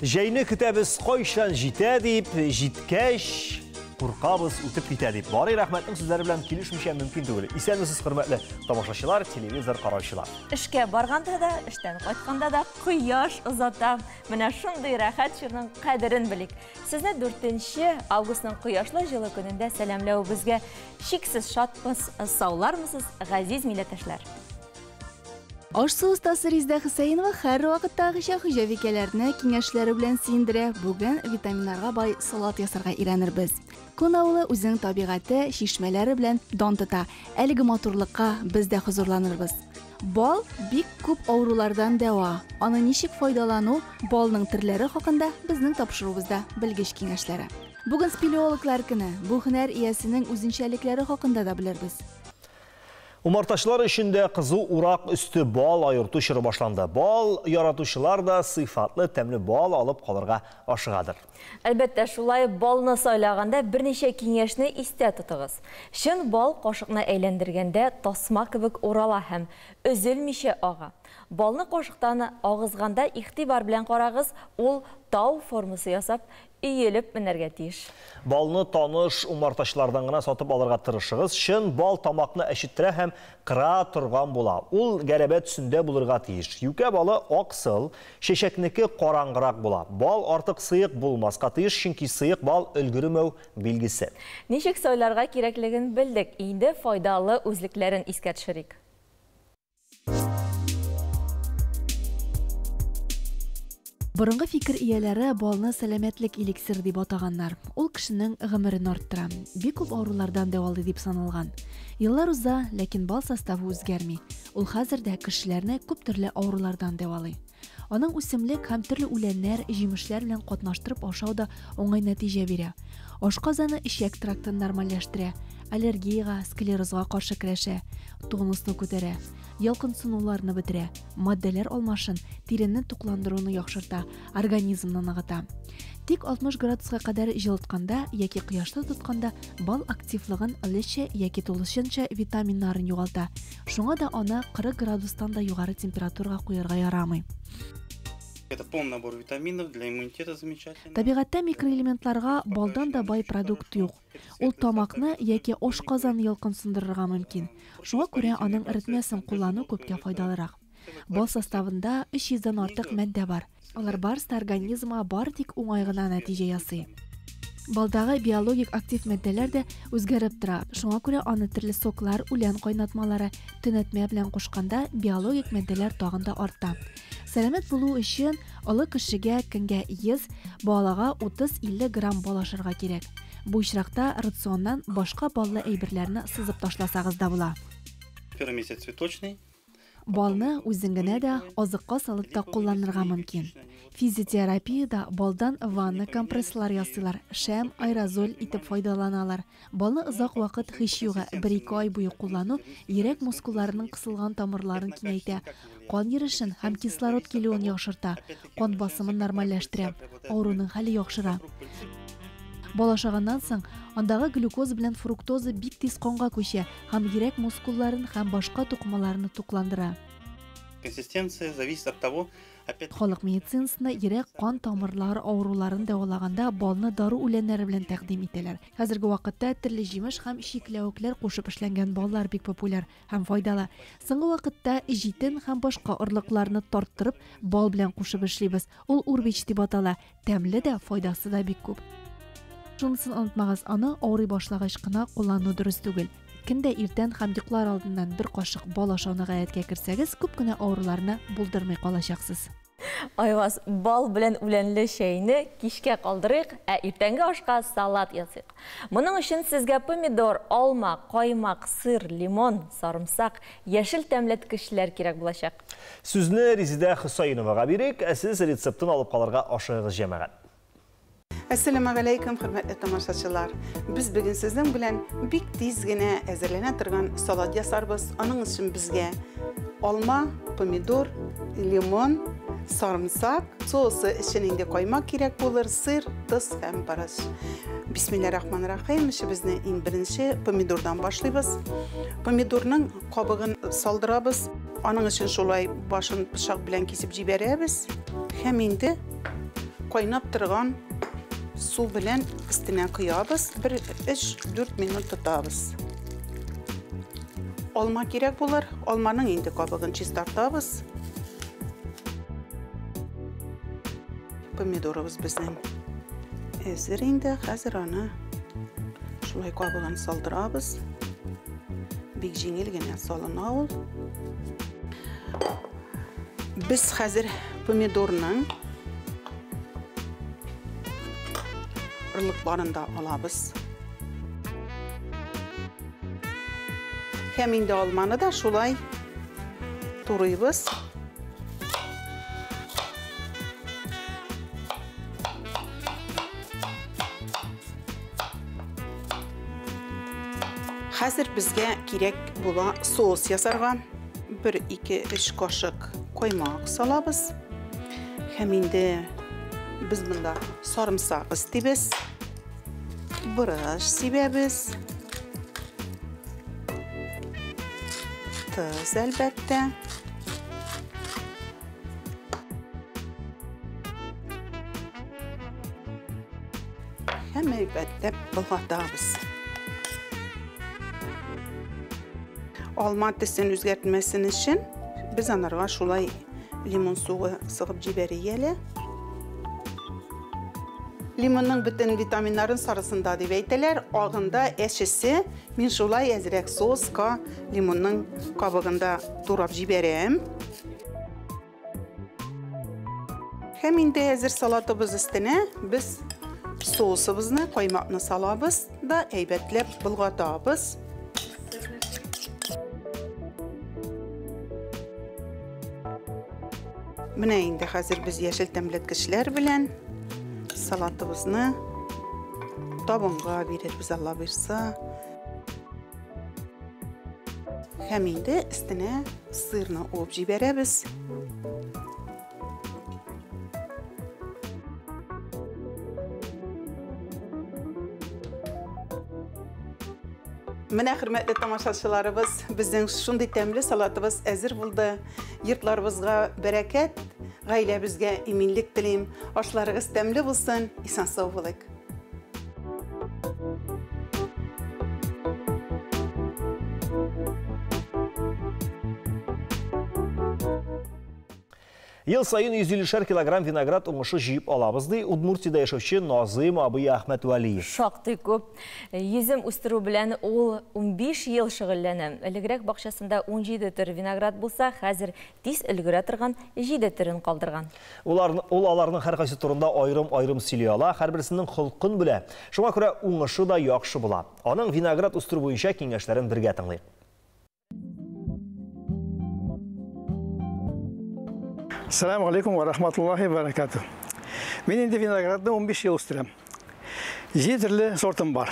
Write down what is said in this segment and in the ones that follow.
Jeyni kitabız qoyşan jite deyip, jitkeş, Qurqabız ütüp bite deyip. Bari rəhmətlim sizləri bilən kilişmişəm mümkün deyil. İsənmisiz qırmətli tamaşaçılar, televizor qarayışılar. İşke barğanda da, işten qaytqanda da quyosh uzata. Mana shunday rahat şunun qadrin bilik. Sizni 4 avgustning quyoshli jili kunida salamlab bizga shiksiz shotmiz, sog'larmisiz, aziz millatdoshlar. Oshsu ustasi Rizda Husaynova har vaqtdagi hujavikalarni kengashlari bilan sindira. Bugun vitaminlarga boy salat yasarga iranirmiz. Kun avli o'zining tabiati, shishmalari bilan don tuta. Aligi motorlikqa bizda huzurlanirmiz. Bol bik ko'p avrulardan davo. Ona nishik foydalanu bolning turlari haqida bizning topshiruvimizda bilgish kengashlari. Bugun speleologlar kuni bu hunar egasining o'zinchaliklari haqida da bilirmiz. Umartaşlar işinde kızı urak üstü bal ayırtışırı başlandı. Bal yaratışılar da sıfatlı temli bal alıp kalırga aşığadır. Elbette şulay balını saylaganda bir neçe kengeşni iste tutuguz. Şun bal qoşuqna eğlendirgende tasma kibik orala hem özülmişe ağa. Balını qoşuqtani ağızganda ihtibar bilen qaragız, ol tau formusu yasap, iyelip minerge tiyiş. Balını tanış umartaşlardan gına satıp alırga tırışığız. Şın bal tamakını eşittire hem kıra turgan bula. Ol gəlebet sündə bulurga tiyiş. Yüke balı oksıl, şeşekniki qorangırak bula. Bal artık sıyık bulmazga tiyiş, çünkü sıyık bal ölgürümöv bilgisi. Nişik soylarga kerekligin bildik. İyinde faydalı özlüklerin isketşirik. Burungi fikir iyalari balni salomatlik eliksir deb ataganlar. Ol kishining g'imirini orttira, bek ko'p avrulardan davoldi deb sanalgan. Yillar uza, lekin bal sostavi o'zgarmay. Ol hozirda kishilarni ko'p turli avrulardan davolay. Onun o'simlik ham turli ulanlar, jemishlar bilan qatnashtirib oshawda o'ng'ay natija beradi. Oshqozoni ishak traktini normallashtiradi, allergiyaga, sklerozga qarshi kurasha, tonusni ko'taradi. Yalqın sunuvlarını bitire, maddeler olmaşın, terini tuqlandırığını yaxşırta, organizmni nığıta. Tik 60 gradusga kadar жылытқанда, яки quyoshda tutqanda bal aktivligin ilishi яки to'lishuncha vitaminlarini yo'g'alta. Shunga da ona 40 gradusdan da yuqori temperaturaga qo'yarga yaramay. Это полный набор витаминов для иммунитета замечательно. Tabiatda mikroelementlarga baldan da boy produkt yo'q. Ул тамакны яки ашказан ялкын сындырырга мөмкин. Шуңа күрә аның ритмиясын куллану күпкә файдалырак. Бал составында 300 артык мәддә бар. Алар барысы организмга бар тик уңай гына нәтиҗә ясый. Балдагы биологик актив мәддәләр дә үзгәреп тора. Шуңа күрә аны төрле соклар, үлән кайнатмалары, төнәтмә белән кушканда биологик мәддәләр тагын да арта. Сәламәт булу өчен олы кешегә көнгә 100, балага 30-50 грамм бал ашарга кирәк. Бу очракта рационнан башка баллы әйберләрне сызып ташласагыз да була. Первый месяц цветочный. Балны үзеңгенә дә азыкка салып та кулланырга мөмкин. Физиотерапиядә балдан ванна компресслар ясыйлар, шәм, аэрозоль итеп файдаланалар. Балны озак вакыт һич юга 1-2 ай буе куллану йөрәк мускулларының кысылган тамырларын киңәйтә, кан йөришен һәм кислород килүен яхшырта, кан басымын нормальләштерә, авыруның хәле яхшыра. Бал ашаганнан соң андагы глюкоз белән фруктоза бик тиз канга күчә һәм йөрәк мускулларын һәм башка тукмаларны тукландыра. Консистенция зависит от того, опять. Халык медицинасында йөрәк кан тамырлары авыруларын дәвалаганда балны дару үләннәре белән тәкъдим итәләр. Хәзерге вакытта төрле җимеш һәм чикләвекләр кушып эшләнгән баллар бик популяр һәм файдалы. Соңгы вакытта җитен һәм башка орлыкларны тарттырып бал белән кушып эшлибез. Ул урбич дип атала. Тәмле дә, файдасы да бик күп. Шунысын онытмагыз, аны авырый башлагач кына куллану дөрес түгел. Киндә иртән һәм йоклар алдыннан bir кашык бал ашауны гадәткә керсәгез, күп кенә авыруларны булдырмый калачаксыз. Айваз, бал белән үләнле чәйне кичкә калдырыйк, ә иртәнге ашка салат ясыйк. Моның өчен сезгә помидор, алма, каймак, сыр, лимон, сарымсак, яшел тәмләткечләр кирәк булачак. Сүзне Rizda Husaynovага бирик, сез рецептын алып калырга ашыгыз җәмәгать. Assalamu alaykum hörmətli tamaşaçılar. Biz bugün sizin bilen bik tez gene әзерләнә торган салат ясарбыз. Аның өчен безгә алма, помидор, лимон, sarımsak, sosu içinde koymak gerek bulur, sır, tuz hem barış. Bismillahirrahmanirrahim. İşimizni en birinci pomidordan başlayız. Pomidorның kabığını saldırabız. Onun için şolay başın bıçak bilen kesip jiberəbiz. Hem indi Кайнап торган су белән өстенә куябыз. 3-4 минут тотабыз. Алма кирәк булыр. Алманың инде кабыгын чистартабыз. Помидорыбыз безнең әзер инде. Хәзер аны шулай кабыгын салдырабыз. Бик җиңел генә салына ул. Без хәзер помидорның ырлыкларын да алабыз. Һәм инде алманы да шулай турыйбыз. Хәзер безгә кирәк була соус ясарга 1-2-3 кашык каймак салабыз. Һәм инде biz bunda sarımsak istibez, bırış sibebez, tuz elbette. Hem elbette bulgatabız. Alma tüsünü özgertmesini için biz anarga şulay limon suyu sıkıp jiberiyeli. Limonun bütün vitaminlerin sarısında deyip eyteler, ağında eşisi, min şulay ezrek soska limonun kabığında durab jiberem. Hem indi ezir salatımız üstüne biz sousımızı, kaymakını salabız da eybetlep bulgatabız. Mine indi hazır biz yeşil temletkişler bilen salatımızı tabunga veririz Allah bilse. Hem indi üstüne sırını oğup jiberemiz. Mine hürmetli tamaşaçılarımız, bizden şunday temli salatımız hazır buldu. Yurtlarımızga bereket, gailebizge eminlik dileyim. Aşlarınız temli bulsun, isan sağ buluk. Yıl sayın 150 kilogram vinograt uңышы жиып алабызды. Удмуртияда яшәүче Назым абый Ахмет Валиев. Шактый күп. Йөзем үстерү белән ул 15 ел шөгыльләнә. Элегрәк бакчасында 17 төр виноград булса, хәзер тиз өлгерә торган 7 төрен калдырган. Ул аларның һәркайсы турында айрым-айрым сөйли ала, һәрберсенең холкын белә. Шуңа күрә уңышы да яхшы була. Аның виноград үстерү буенча киңәшләрен бергә тыңлыйк. Assalamu alaikum wa rahmatullahi wa barakatuh. Ben indi vinogradda 15 yıl üstürem. 7 türlü sortum var.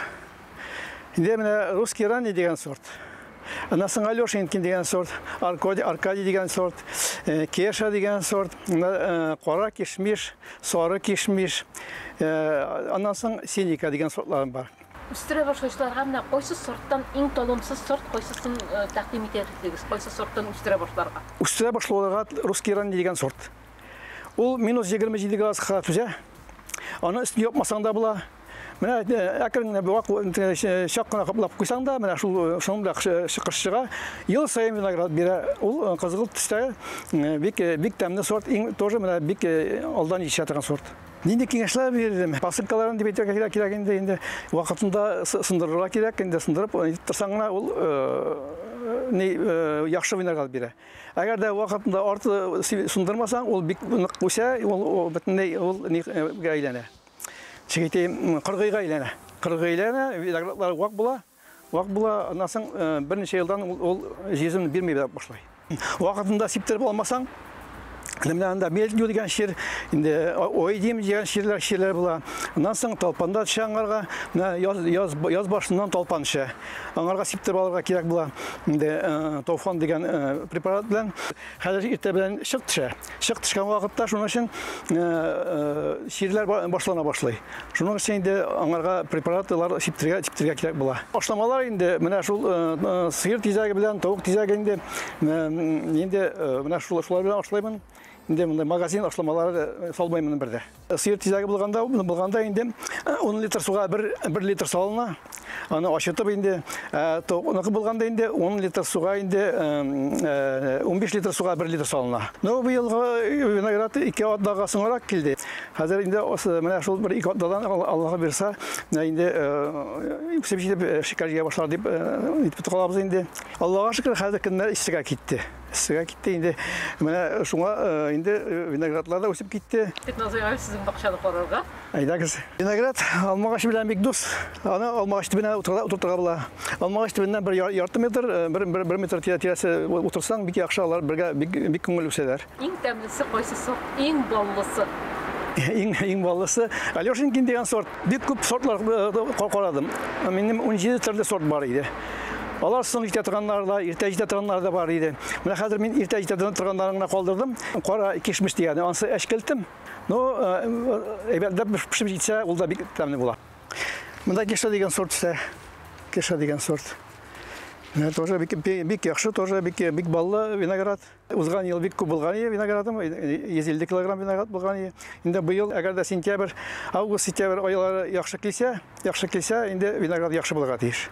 Indi mene Ruski Rani degen sort. Anasın Alyoshinkin degen sort, Arkadi degen sort, Keşa degen sort, Qora kişmiş, Sarı kişmiş, anasın Senika degen sortlarım var. Üstüre başlayışlarga mına qoysuz sorttan iң толымсыз сорт қойсысын тәқдим етерлігіз, қойсыз сорттан үстіре başlarga. Үстіре başlarga Ruski Rani деген сорт. Ол -27 градусқа түзе. Аны үстін yapmasang da bula. Мына әкіріңне бір шаққына қаплап қойсаң да, мына шынымда шықыршыға ел сайын виноград бере. Ол қызғылт түсті бик тәмді сорт, тоже мына бик алдан еші атырған сорт. Нинде кеңешлер бердім. Посылкаларын деп айтырға керек енді уақытында сындырыға керек, енді сындырып, тұрсаңына ол яқшы виноград бере. Әгер де уақытында арты сындырмасаң, ол бик нық қойса, ол бүтіндей әйлене. Шекете қырғыйға әйлене. Қырғыйға әйлене, виноградлар уақ була, анасың бірнеше елдан ол жезімді бермей башлай. Уақытында септеріп алмасаң, Анда мелдеу деген шер, ой дейміз деген шерлер бұла. Онан соң талпанда түші аңғарға, яз башынан талпан түші. Аңғарға септер баларға керек бұла. Тофан деген препарат білен. Қазір ерте білен шық түші. Шық түшкен уақытта шуның үшін шерлер башлана башлай. Шуның үшін аңғарға препараттылар септерге керек бұла. Башламалар мына шул сиыр тезегі білен, тауық тезегі мына шулар білен ашлаймын. инде мондай магазин ашламалары салмаймын берде. Сыйыр тизәге булганда инде 10 литр суга 1 литр салына. Аны ашытып инде тоқыныкы булганда инде 10 литр суга инде 15 литр суга 1 литр салына. Ну бу елга виноград 2 атдага соңрак килде. Хәзер инде менә шул бер 2 атдадан Аллаһы бирсә, инде үсеп шикәргә башлар дип итеп калабыз инде. Аллаһка шөкер, хәзер көннәр исегә китте. Исегә китте инде. Менә шуңа инде виноградлар да үсеп китте. Тик Назыйга сезнең бакчаны карарга. Әйдәгез. Виноград алмагач белән бик дус. Аны алмагач төбенә утыртырга була. Алмагач төбеннән 1 ярты метр, 1 метр тирәсе утырсаң, бик яхшы алар бергә бик күңел үсәләр. Иң тәмлесе кайсы сорт? Иң баллысы. Иң баллысы Алешинкин дигән сорт. Бик күп сортлар карадым. Минем 17 төрле сорт бар иде. Алар соң җитә торганнар да, иртә җитә торганнар да бар иде. Менә хәзер мин иртә җитә торганнарны гына калдырдым. Кара кишмиш дигән, ансы әшкелтем. Ну, әйбәтләп пешеп җитсә, ул да бик тәмле була. Монда кеша дигән сорт исә, кеша дигән сорт. Менә тоже бик яхшы, тоже бик баллы виноград. Узган ел бик күп булган иде виноградым, 150 килограмм виноград булган иде. Инде быел, әгәр дә сентябрь, август, сентябрь айлары яхшы килсә, инде виноград яхшы булырга тиеш.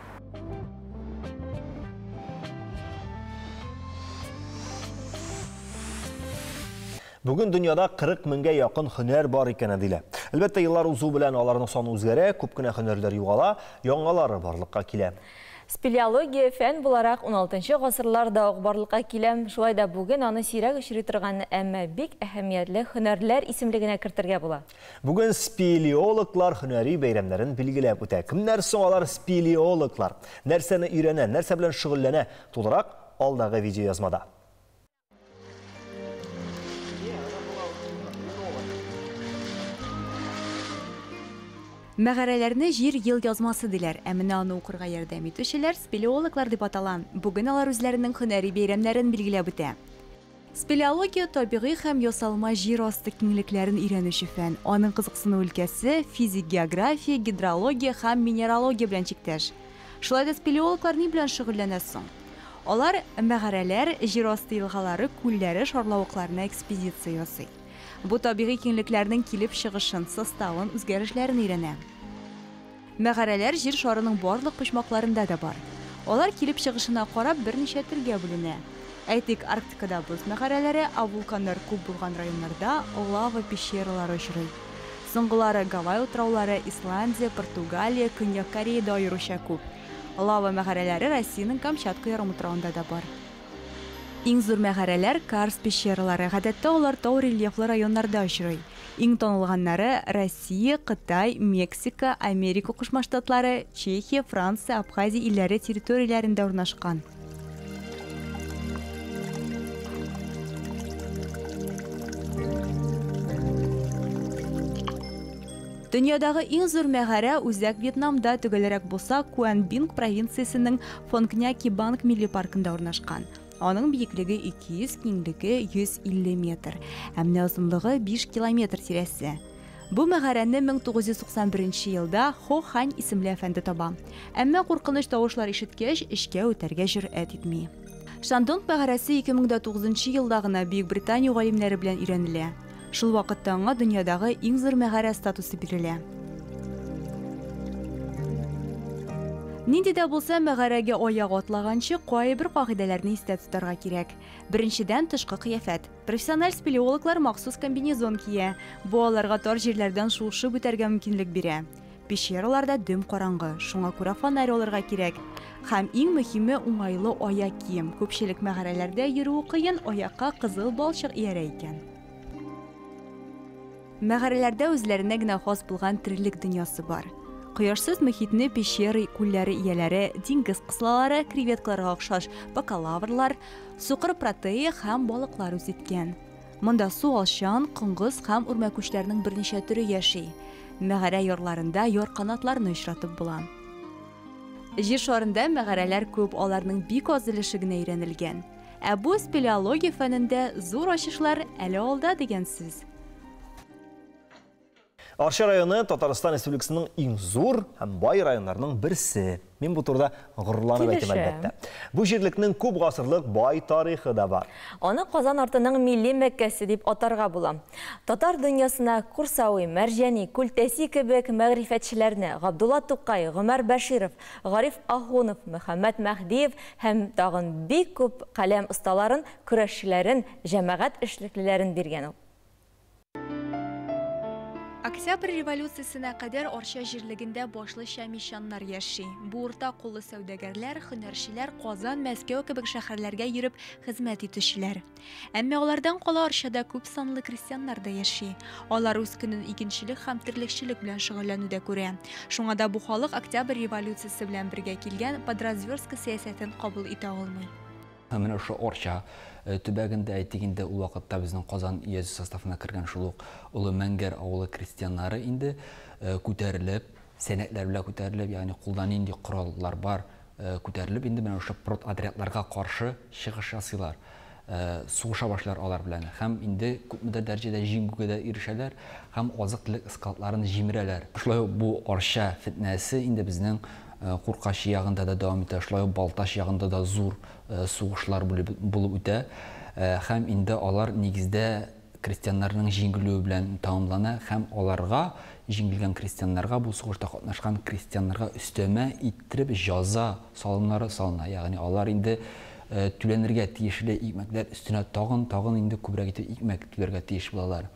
Бүген дөньяда 40 меңгә якын һөнәр бар икән дилә. Әлбәттә, еллар узу белән аларның саны үзгәрә, күп кенә һөнәрләр югала, яңалары барлыкка килә. Спелеология фән буларак 16-нчы гасырларда барлыкка килә. Шулай да бүген аны сирәк очрый торган, әмма бик әһәмиятле һөнәрләр исемлегенә кертергә була. Бүген спелеологлар һөнәри бәйрәмнәрен билгеләп үтә. Кемнәр соң алар спелеологлар? Нәрсәне өйрәнә, нәрсә белән шөгыльләнә? Тулырак алдагы видеоязмада. Мәгәрәләрне җир ел язмасы диләр, ә менә аны укырга ярдәм итүчеләр спелеологлар дип атала. Бүген алар үзләренең һөнәри бәйрәмнәрен билгеләп үтә. Спелеология табигый һәм ясалма җир асты киңлекләрен өйрәнүче фән. Аның кызыксыну өлкәсе физик география, гидрология һәм минералогия белән чиктәш. Шулай да спелеологлар ни белән шөгыльләнә соң? Алар мәгәрәләр, җир асты елгалары, күлләре, шарлавыкларына экспедиция ясый. Бу табигый киңлекләрнең килеп чыгышын, составын, үзгәрешләрен өйрәнә. Мәгәрәләр җир шарының барлык почмакларында да бар. Алар килеп чыгышына карап берничә төргә бүленә. Әйтик, Арктикада боз мәгәрәләре, вулканнар күп булган районнарда лава пещералары очрый. Соңгылары Гавай утраулары, Исландия, Португалия, Көньяк Кореяда аеруча күп. Лава мәгәрәләре Россиянең Камчатка ярымутравында да бар. Иң зур мәгәрәләр Карст пещералары, гадәттә алар тау рельефлы районнарда очрый. Иң танылганнары Россия, Кытай, Мексика, Америка Кушма Штатлары, Чехия, Франция, Абхазия илләре территорияләрендә урнашкан. Дөньядагы иң зур мәгәрә үзәк Вьетнамда, төгәлрәк булса, Куан Бин провинциясенең Фонкняки Банк милли паркында урнашкан. Аның биеклеге 200, киңлеге 150 метр, әмне озынлыгы 5 километр тирәсе. Бу мәгәрәне 1991 елда Хо Хань исемле әфәнде таба. Әмма куркыныч тавышлар ишеткәч, эшкә үтәргә җөрьәт итми. Шандонг мәгәрәсе 2009 елда гына Бөек Британия галимнәре белән өйрәнелә. Шул вакытта аңа дөньядагы иң зур мәгәрә статусы бирелә. Нинди дә булса, мәгәрәгә аяк атлаганчы кайбер кагыйдәләрне истә тотарга кирәк. Беренчедән, тышкы кыяфәт. Профессиональ спелеологлар махсус комбинезон кия. Бу аларга тар җирләрдән шуышып үтәргә мөмкинлек бирә. Пещераларда дөм караңгы, шуңа күрә фонарь алырга кирәк. Һәм иң мөһиме уңайлы аяк кием. Күпчелек мәгәрәләрдә йөрү кыен, аякка кызыл балчык иярә икән. Мәгәрәләрдә үзләренә генә хас булган тирлек дөньясы бар. Кояшсыз мөхитне пещера күлләре ияләре, диңгез кыслалары, креветкаларга охшаш бакалаврлар, сукыр протея һәм балыклар үз иткән. Монда су алчан, кыңгыз һәм үрмәкүчләрнең берничә төре яши. Мәгәрә ярларында яр канатларны очратып була. Җир шарында мәгәрәләр күп, аларның бик аз өлеше генә өйрәнелгән. Ә бу спелеология фәнендә зур ачышлар әле алда дигән сүз. Арча районы Татарстан Республикасының иң зур һәм бай районнарының берсе. Мен бу турыда горурланып әйтәм әлбәттә. Бу җирлекнең күп гасырлык бай тарихы да бар. Аны Казан артының милли Мәккәсе дип атарга була. Татар дөньясына Курсауи, Мәрҗәни, Күлтәси кебек мәгърифәтчеләрне Габдулла Тукай, Гомәр Бәширов, Гариф Ахунов, Мөхәммәд Мәхдиев һәм тагын бик күп каләм осталарын, көрәшчеләрен, җәмәгать эшлеклеләрен биргән ул. Октябрь революциясына кадәр Арча җирлегендә башлыча мишаннар яши. Бу урта куллы сәүдәгәрләр, һөнәрчеләр Казан, Мәскәү кебек шәһәрләргә йөреп хезмәт итүчеләр. Әмма алардан кала Арчада күп санлы крестьяннар да яши. Алар үз көнен игенчелек һәм терлекчелек белән шөгыльләнүдә күрә. Шуңа да бу халык Октябрь революциясе белән бергә килгән подразверстка сәясәтен кабул итә алмый. Менә ошо Арча төбәгендә әйтегендә ул вакытта безнең Казан уезд составына кергән шул ук Улы Мәңгәр авылы крестьяннары инде күтәрелеп, сәнәкләр белән күтәрелеп, ягъни кулдан инде кораллар бар, күтәрелеп инде менә ошо прототрядларга каршы чыгыш ясыйлар. Сугыша башлар алар белән. Һәм инде күпмедер дәрәҗәдә җиңүгә дә ирешәләр, һәм азык-төлек складларын җимерәләр. Шулай бу Арча фитнәсе инде безнең Куркаш ягында да дәвам итә, шулай Балташ ягында да зур сугышлар булып үтә. Һәм инде алар нигездә крестьяннарның җиңелүе белән тәмамлана, һәм аларга җиңелгән крестьяннарга, бу сугышта катнашкан крестьяннарга өстәмә иттереп җәза салымнары салына. Ягъни алар инде түләнергә тиешле икмәкләр өстенә тагын инде күбрәк итеп икмәк түләргә тиеш булалар.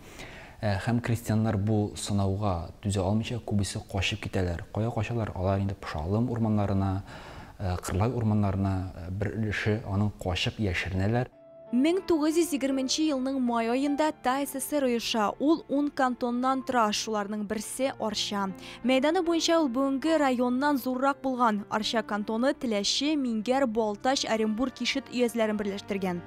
Һәм крестьяннар бу сынауга түзә алмыйча күбесе качып китәләр. Кая качалар? Алар инде Пышалым урманнарына, Кырлай урманнарына бер өлеше аның качып яшеренәләр. 1920 елның май айында ТССР оеша. Ул 10 кантоннан тора, шуларның берсе Арча. Мәйданы буенча ул бүгенге районнан зуррак булган. Арча кантоны Теләче, Мингәр, Балташ, Оренбург, Кишет өязләрен берләштергән.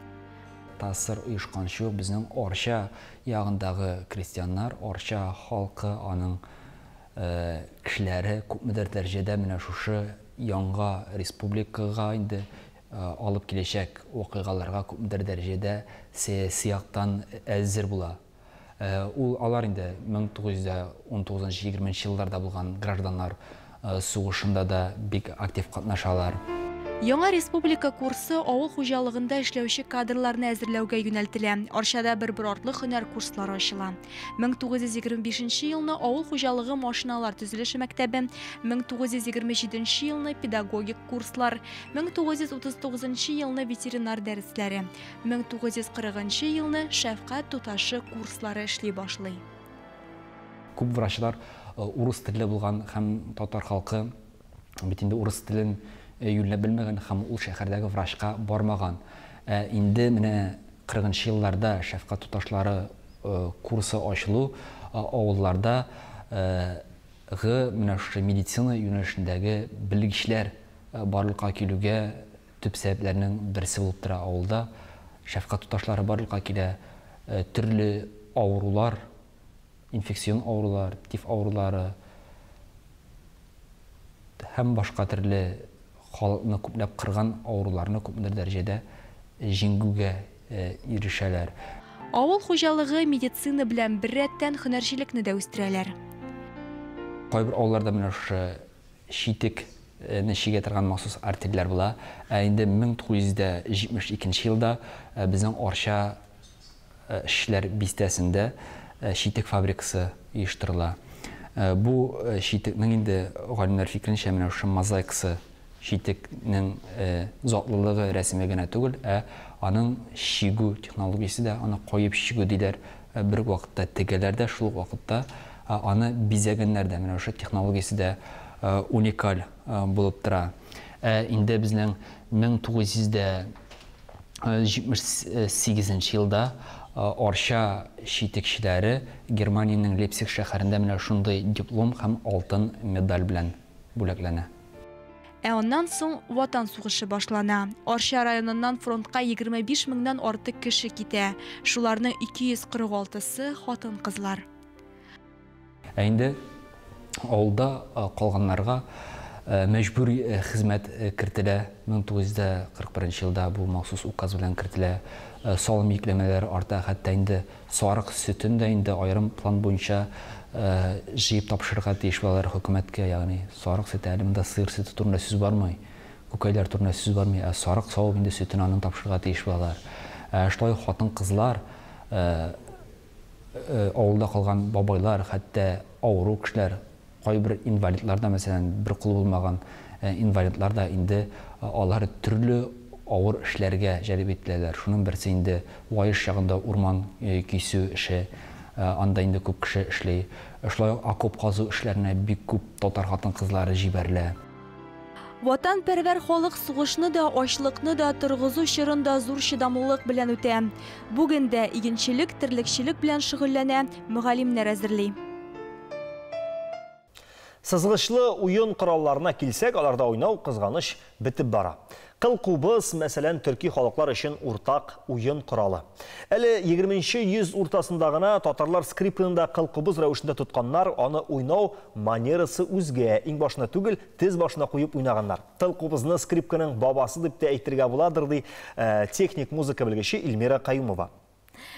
ТССР оешканчы безнең Арча ягындагы крестьяннар, Арча халкы, аның кешеләре күпмедер дәрәҗәдә менә шушы яңа республикага инде алып киләчәк вакыйгаларга күпмедер дәрәҗәдә сәяси яктан әзер була. Алар инде 1919-20 елларда булган гражданнар сугышында да бик актив катнашалар. Яңа республика курсы авыл хуҗалыгында эшләүче кадрларны әзерләүгә юнәлтелә. Арчада бер артлы һөнәр курслары ачыла. 1925 елны авыл хуҗалыгы машиналар төзелеше мәктәбе, 1927 елны педагогик курслар, 1939 елны ветеринар дәресләре, 1940 елны шәфкать туташы курслары эшли башлый. Күп врачлар урыс телле булган һәм татар халкы бит инде урыс телен юлләп белмәгән һәм ул шәһәрдәге врачка бармаган. Инде менә 40 елларда шәфкать туташлары курсы ачылу авылларда менә шушы медицина юнәлешендәге белгечләр барлыкка килүгә төп сәбәпләрнең берсе булып тора. Авылда шәфкать туташлары барлыкка килә, төрле авырулар, инфекцион авырулар, тиф авырулары һәм башка төрле халыкны күпләп кырган авыруларны күпмедер дәрәҗәдә җиңүгә ирешәләр. Авыл хуҗалыгы медицина белән бер рәттән һөнәрчелекне дә үстерәләр. Кайбер авылларда менә шушы читекне чигә торган махсус артельләр була. Инде 1972 елда безнең Арча эшләр бистәсендә читек фабрикасы оештырыла. Бу читекнең инде галимнәр фикеренчә менә шушы мозаикасы читекнең затлылыгы рәсеме генә түгел, аның чигү технологиясе дә, аны кайып чигү диләр. Бер вакытта тегеләр дә, шул вакытта аны бизәгәннәр дә, менә ошо технологиясе дә уникаль булып тора. Инде безнең 1978 елда Арча читекчеләре Германиянең Лейпциг шәһәрендә менә шундый диплом һәм алтын медаль белән бүләкләнә. Оннан соң Ватан сугышы башлана. Арча районыннан фронтка 25 меңнән артык кеше китә. Шуларның 246-сы хатын-кызлар. Инде авылда калганнарга мәҗбүри хезмәт кертелә. 1941 елда бу махсус указ белән кертелә. Салым йөкләмәләре арта, хәтта инде сарык сөтен дә инде аерым план буенча җыеп тапшырырга тиеш булалар хөкүмәткә, ягъни сарык сөте әле монда сыер сөте турында сүз бармый, күкәйләр турында сүз бармый, сарык савып инде сөтен аның тапшырырга тиеш булалар. Шулай хатын-кызлар, авылда калган бабайлар, хәтта авыру кешеләр, кайбер инвалидлар да, мәсәлән, бер кулы булмаган инвалидлар да инде алар төрле авыр эшләргә җәлеп ителәләр. Шуның берсе инде ваеш чагында урман кисү эше, анда инде күп кеше эшли. Шулай окоп казу эшләренә бик күп татар хатын-кызлары җибәрелә. Ватанпәрвәр халык сугышны да, ачлыкны да, торгызу чорын да зур чыдамлылык белән үтә. Бүген дә игенчелек, терлекчелек белән шөгыльләнә, мөгаллимнәр әзерли. Сызгычлы уен коралларына килсәк, аларда уйнау кызганыч бетеп бара. Кыл-кубыз, мәсәлән, төрки халыклар өчен уртак уен коралы. Әле 20-нче йөз уртасында гына татарлар скрипканы кыл-кубыз рәвешендә тотканнар, аны уйнау манерасы үзгә, иң башына түгел, тез башына куеп уйнаганнар. Кыл-кубызны скрипканың бабасы дип тә әйтергә буладыр, ди техник музыка белгече Илмира Каюмова.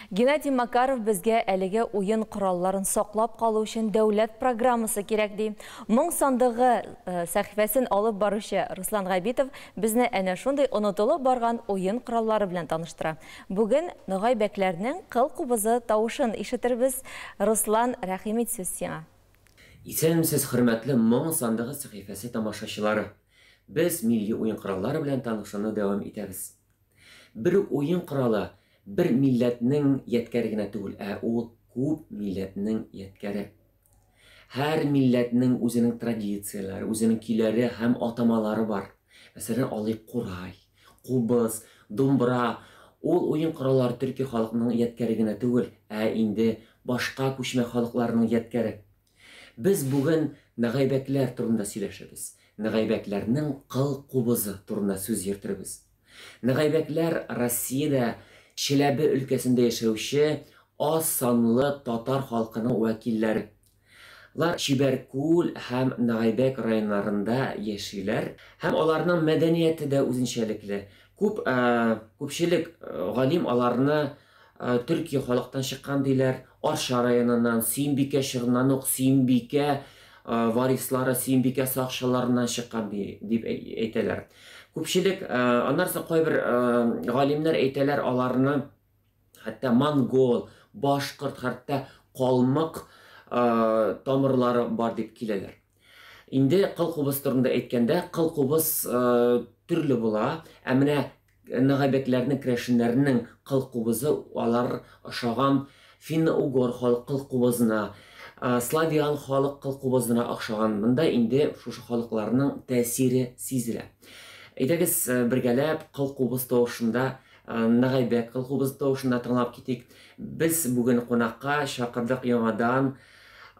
Геннадий Макаров безгә әлеге уен коралларын саклап калу өчен дәүләт программасы кирәк ди. Моң сандыгы сәхифәсен алып баручы Руслан Габитов безне әнә шундый онытылып барган уен кораллары белән таныштыра. Бүген Ногайбәкләрнең кыл-кубызы тавышын ишетербез. Руслан, рәхим ит сүз сиңа. Исәнмесез, хөрмәтле моң сандыгы сәхифәсе тамашачылары. Без милли уен кораллары белән танышуны дәвам итәбез. Бер уен коралы bir milletning yetkari gina түгел, ул күп milletning yetkari. Һәр milletning үзенең традицияләре, үзенең көйләре һәм атамалары бар. Мәсәлән, алыйк курай, кубыз, думбра. Ул уен кораллары төрки халкының yetkari gina түгел, инде башка күчмә халыкларның yetkari. Без бүген Ногайбәкләр турында сөйләшәбез. Ногайбәкләрнең кыл-кубызы турында сүз йөртәбез. Ногайбәкләр Россиядә Чиләбе өлкәсендә яшәүче аз санлы татар халкының вәкилләре. Алар Чибәркүл һәм Ногайбәк районнарында яшиләр, һәм аларның мәдәнияте дә үзенчәлекле. Күпчелек галим аларны Төркия халыктан чыккан диләр. Арча районыннан, Сөембикә чыгыннан ук Сөембикә варислары, Сөембикә сакчыларыннан чыккан дип әйтәләр. Күпчелек, аннарсы кайбер галимнәр әйтәләр аларны хәтта монгол, башкорт, хәтта калмык тамырлары бар дип киләләр. Инде кыл-кубыз турында әйткәндә, кыл-кубыз төрле була. Менә Ногайбәкләрнең керәшеннәренең кыл-кубызы алар ошаган финно-угор халык кыл-кубызына, славян халык кыл-кубызына охшаган. Монда инде шушы халыкларның тәэсире сизелә. Әйдәгез бергәләп кыл-кубыз тавышында, Ногайбәк кыл-кубыз тавышында тыңлап китик. Без бүген кунакка чакырдык яңадан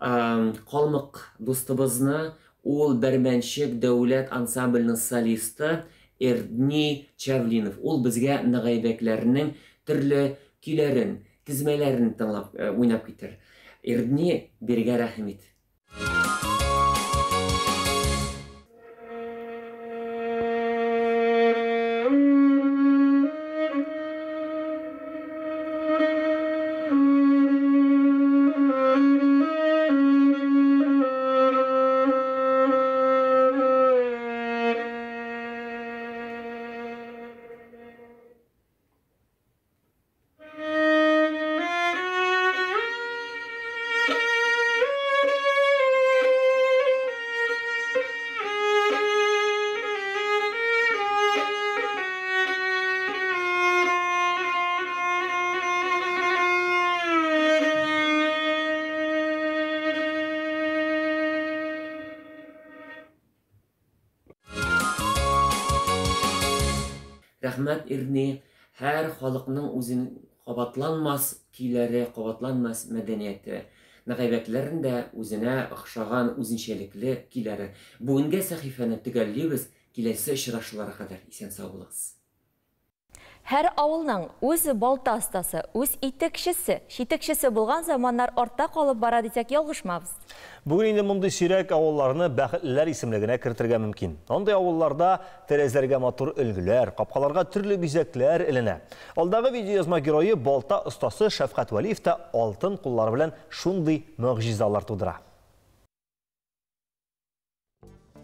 калмык дустыбызны, ул бәрмәнчек дәүләт ансамбльның солисты Эрдни Чавлинов. Ул безгә Ногайбәкләрнең төрле көйләрен, тизмәләрен тыңлап уйнап китер. Эрдни, бергә рәхим ит. Рәхмәт Ирни, һәр халыкның үзенең кабатланмас көйләре, кабатланмас мәдәнияте. Ногайбәкләрнең дә үзенә охшаган үзенчәлекле көйләре. Бүгенгә сәхифәне төгәллибез, киләсе очрашуларга кадәр исән сау булыгыз. Her авылның үз балта астасы, үз шитекшесі болған заманнар артта қалып бара десек ялгышмабыз. Бүгін инде мондый сирәк авылларны бәхетлеләр исемлегенә кертергә мөмкин. Андый авылларда тәрәзәләргә матур өлгеләр, капкаларга төрле бизәкләр эленә. Алдагы видеоязма герое балта остасы Шәфкать Вәлиев та алтын куллары белән шундый мөгъҗизалар тудыра.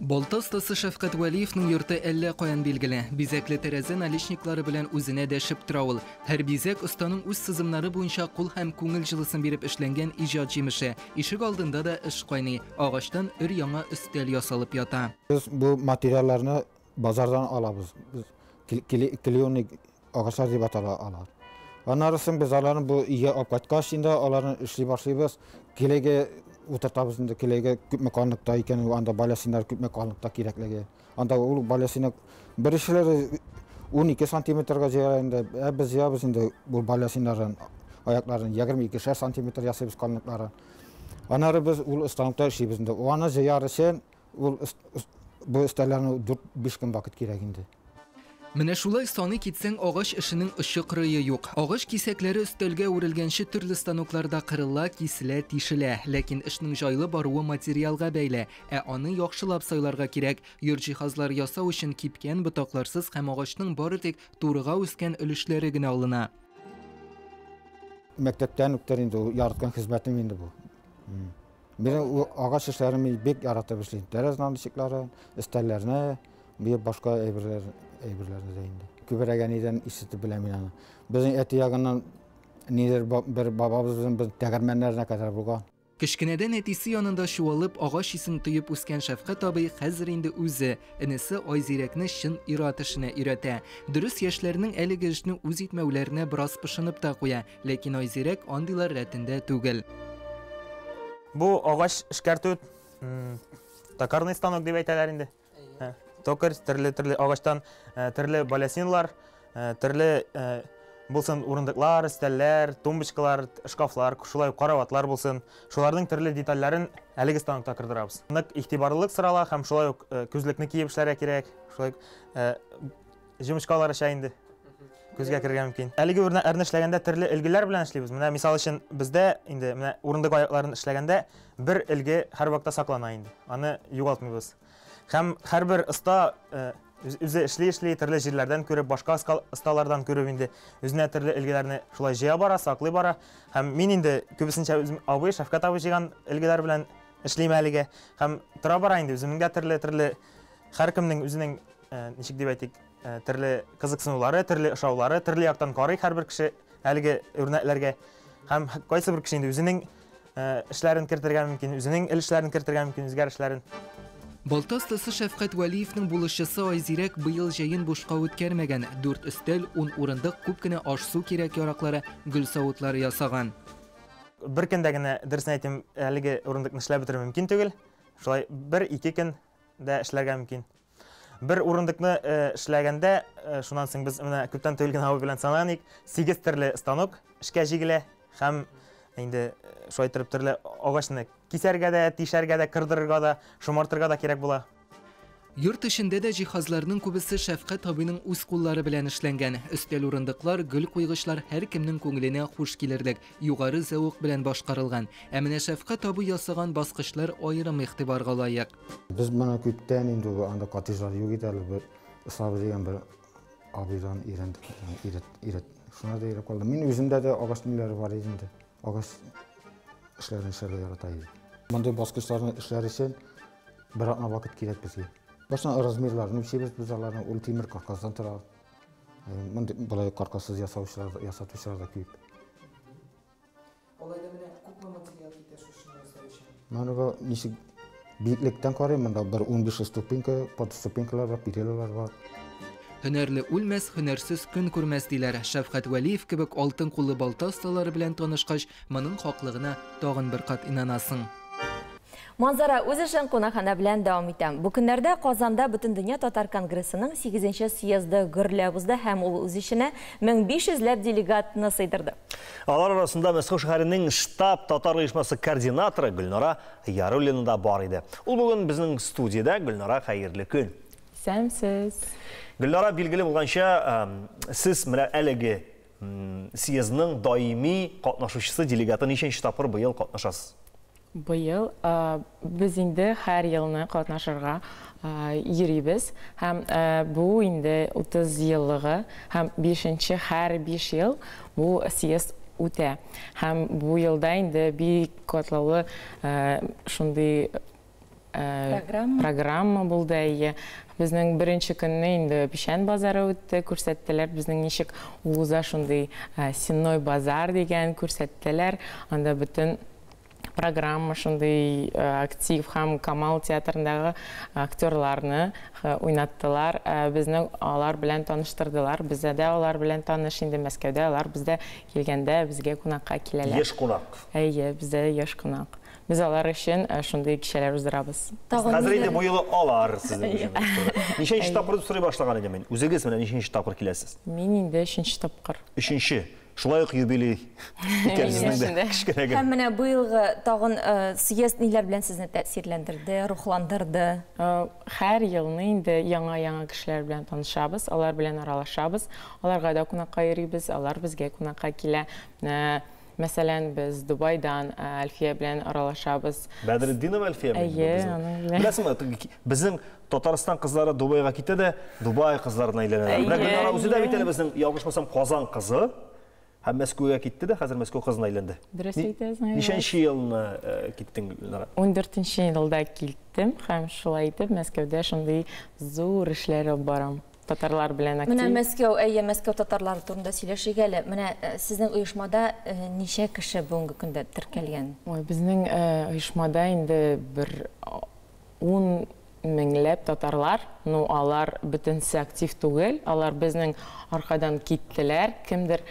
Балта остасы Шәфкать Вәлиевнең йорты әллә каян билгеле. Бизәкле тәрәзә наличниклары белән үзенә дәшеп тора ул. Һәр бизәк останың үз сызымнары буенча кул һәм күңел җылысын биреп эшләнгән иҗат җимеше. Ишек алдында да эш кайный. Агачтан өр-яңа өстәл ясалып ята. Без бу материалларны базардан алабыз. Клеоник агачлар дип атала. Аннарысын без аларны бу ия алып кайткач инде аларны эшли башлыйбыз. Келеге утыртабыз инде, келеге күп меканлыкта икән, анда балясиннар күп меканлыкта кирәклеге. Анда ул балясина беришләре 12 сантиметрга җыя инде, без җыябыз инде бу балясиннарның аякларын 22 сантиметр ясыйбыз калынлыклары. Аннары без ул станокта эшлибез инде. Аны җыяр өчен ул бу өстәлләрне 4-5 көн вакыт кирәк инде. Менә шулай саны китсәң агач эшенең ышык-рые юк. Агач кисәкләре өстәлгә үрелгәнче төрле станокларда кырыла, киселә, тишелә. Ләкин эшнең җайлы баруы материалга бәйле, аны яхшылап сайларга кирәк. Йорт җиһазлар ясау өчен кипкән ботакларсыз һәм агачның бары тик турыга үскән өлешләре генә алына. Мәктәптән үктәр инде яраткан хезмәтем инде бу. Мен агач эшләрен бик яратып эшлим. Тәрәз наличниклары, өстәлләрне, бер башка әйберләрне дә инде. Күбрәгән идән ишетеп беләм мин аны. Безнең әти ягыннан нидер бер бабабызның бер тәгәрмәннәренә кадәр булган. Кечкенәдән әтисе янында шуалып, агач исен тоеп үскән Шәфкать абый хәзер инде үзе, энесе Айзирәкне чын ират эшенә өйрәтә. Дөрес, яшьләрнең әлеге эшне үз итмәүләренә бераз пышынып та куя, ләкин Айзирәк андыйлар рәтендә түгел. Бу агач эшкәртү токарный станок дип әйтәләр инде. Токар төрле агачтан төрле балясинлар, төрле булсын урындыклар, өстәлләр, тумбочкалар, шкафлар, шулай караватлар булсын. Шуларның төрле детальләрен әлеге станокта кырдырабыз. Нык игътибарлылык сырала һәм шулай ук күзлекне киеп эшләргә кирәк. Шулай җимешкалар аша инде. Күзгә кергән мөмкин. Әлеге үрнәкләрне эшләгәндә төрле өлгеләр белән эшлибез. Менә мисал өчен бездә инде менә урындык аякларын эшләгәндә бер өлге һәр вакытта саклана инде. Аны югалтмыйбыз. Һәм һәрбер оста үзе эшли төрле җирләрдән күреп, башка осталардан күреп инде үзенә төрле өлгеләрне шулай җыя бара, саклый бара. Һәм мин инде күбесенчә үзем абый, Шәфкать абый җыйган өлгеләр белән эшлим әлегә. Һәм тора бара инде үземгә төрле һәркемнең үзенең ничек дип әйтик, төрле кызыксынулары, төрле ошаулары, төрле яктан карый һәрбер кеше әлеге үрнәкләргә. Һәм кайсы бер кеше инде үзенең эшләрен кертергә мөмкин, үзенең эшләрен кертергә мөмкин, үзгәрешләрен. Балта остасы Шәфкать Вәлиевнең булышчысы Айзирәк быел җәен бушка үткәрмәгән. 4 өстәл, 10 урындык, күп кенә аш-су кирәк яраклары, гөл савытлары ясаган. Бер көндә генә дөресен әйтим, әлеге урындыкны эшләп бетерү мөмкин түгел. Шулай 1-2 көн дә эшләргә мөмкин. Бер урындыкны эшләгәндә, шуннан соң без менә күптән түгел генә абый белән сананыйк, 8 төрле станок эшкә җигелә һәм инде шулай торып төрле агачны кисәргә дә, тишәргә дә, кырдырырга да, шомартырга да кирәк була. Йорт эчендә дә җиһазларның күбесе Шәфкать абыйның үз куллары белән эшләнгән. Өстәл урындыклар, гөл куйгычлар һәр кемнең күңеленә хуш килерлек, югары зәвык белән башкарылган. Ә менә Шәфкать абый ясаган баскычлар аерым игътибарга лаек. Без моны күптән инде анда коттеджлар юк иде әле, бер ислабы дигән бер абыйдан ирет. Шуңа да ирек калды. Мин үземдә дә агач ниләре бар иде инде. Агач эшләрен эшләргә ярата иде. Мондай баскычларны эшләр өчен бер атна вакыт кирәк безгә. Башта размерларны үчебез, без аларны ул тимер каркасдан тора. Мондай булай каркассыз ясатучылар да күп. Алайда менә күпме материал китә шушы нәрсә өчен? Монда ничек биеклектән карый, монда бер 15 ступенька, подступенькалар бар, пиреллар бар. Һөнәрле үлмәс, һөнәрсез көн күрмәс диләр. Шәфкать Вәлиев кебек алтын куллы балта осталары белән танышкач, моның хаклыгына тагын бер кат инанасың. Манзара үз эшен кунакхана белән дәвам итәм. Бу көннәрдә Казанда Бөтен дөнья татар конгрессының 8нче съезды гөрләп узды һәм ул үз эшенә 1500ләп делегатны сыйдырды. Алар арасында Мәскәү шәһәренең штаб татар оешмасы координаторы Гөлнара Яруллина да бар иде. Ул бүген безнең студиядә. Гөлнара, хәерле көн. Сәмсіз. Гүлнара, билгеле булганча, сез менә әлеге съездның даими катнашучысы делегаты ничәнче тапкыр быел катнашасыз? Быел без инде һәр елны катнашырга йөрибез. Һәм бу инде 30 еллыгы һәм 5нче һәр 5 ел бу съезд үтә. Һәм бу елда инде бик катлаулы шундый программа булды. Безнең беренче көнне инде печән базары үтте, күрсәттеләр безнең ничек уза шундый сенной базар дигән күрсәттеләр. Анда бөтен программа шундый актив һәм Камал театрындагы актерларны уйнаттылар. Безне алар белән таныштырдылар. Бездә дә алар белән таныш инде Мәскәүдә, алар бездә килгәндә безгә кунакка киләләр. Яшь кунак. Әйе, бездә яшь кунак. Biz алар өчен шундый кичәләр уздырабыз. Хәзер инде бу юлы алар сезнең эшегез. Ничәнче тапкыр сорый башлаган идем мин. Үзегез менә ничәнче тапкыр киләсез? Мин инде 3нче тапкыр. 3нче. Шулай ук юбилей икәнсең дә кичкенәгә. Һәм менә быелгы тагын съезд ниләр белән сезне тәэсирләндерде, рухландырды? Һәр елны инде яңа кешеләр белән танышабыз, алар белән аралашабыз. Аларга да кунакка йөрибез, алар безгә кунакка килә. Мәсәлән, без Дубайдан Әлфия белән аралашабыз. Бәдретдинова Әлфия белән. Әйе, беләсезме, безнең Татарстан кызлары Дубайга китә дә, Дубай кызларына әйләнәләр. Менә үзе дә бит әле безнең ялгышмасам Казан кызы. Һәм Мәскәүгә китте дә, хәзер Мәскәү кызына әйләнде. Дөрес әйтәсең. Ничәнче елны киттең? 14нче елда киттем һәм шулай итеп Мәскәүдә шундый зур эшләр алып барам. Татарлар белән актив. Менә Мәскәү татарлары турында сөйләшик әле. Менә сезнең оешмада ничә кеше бүгенге көндә теркәлгән? Безнең оешмада инде 10 меңләп татарлар, алар бөтенсе актив түгел, алар безнең аркадан киттеләр, кемдер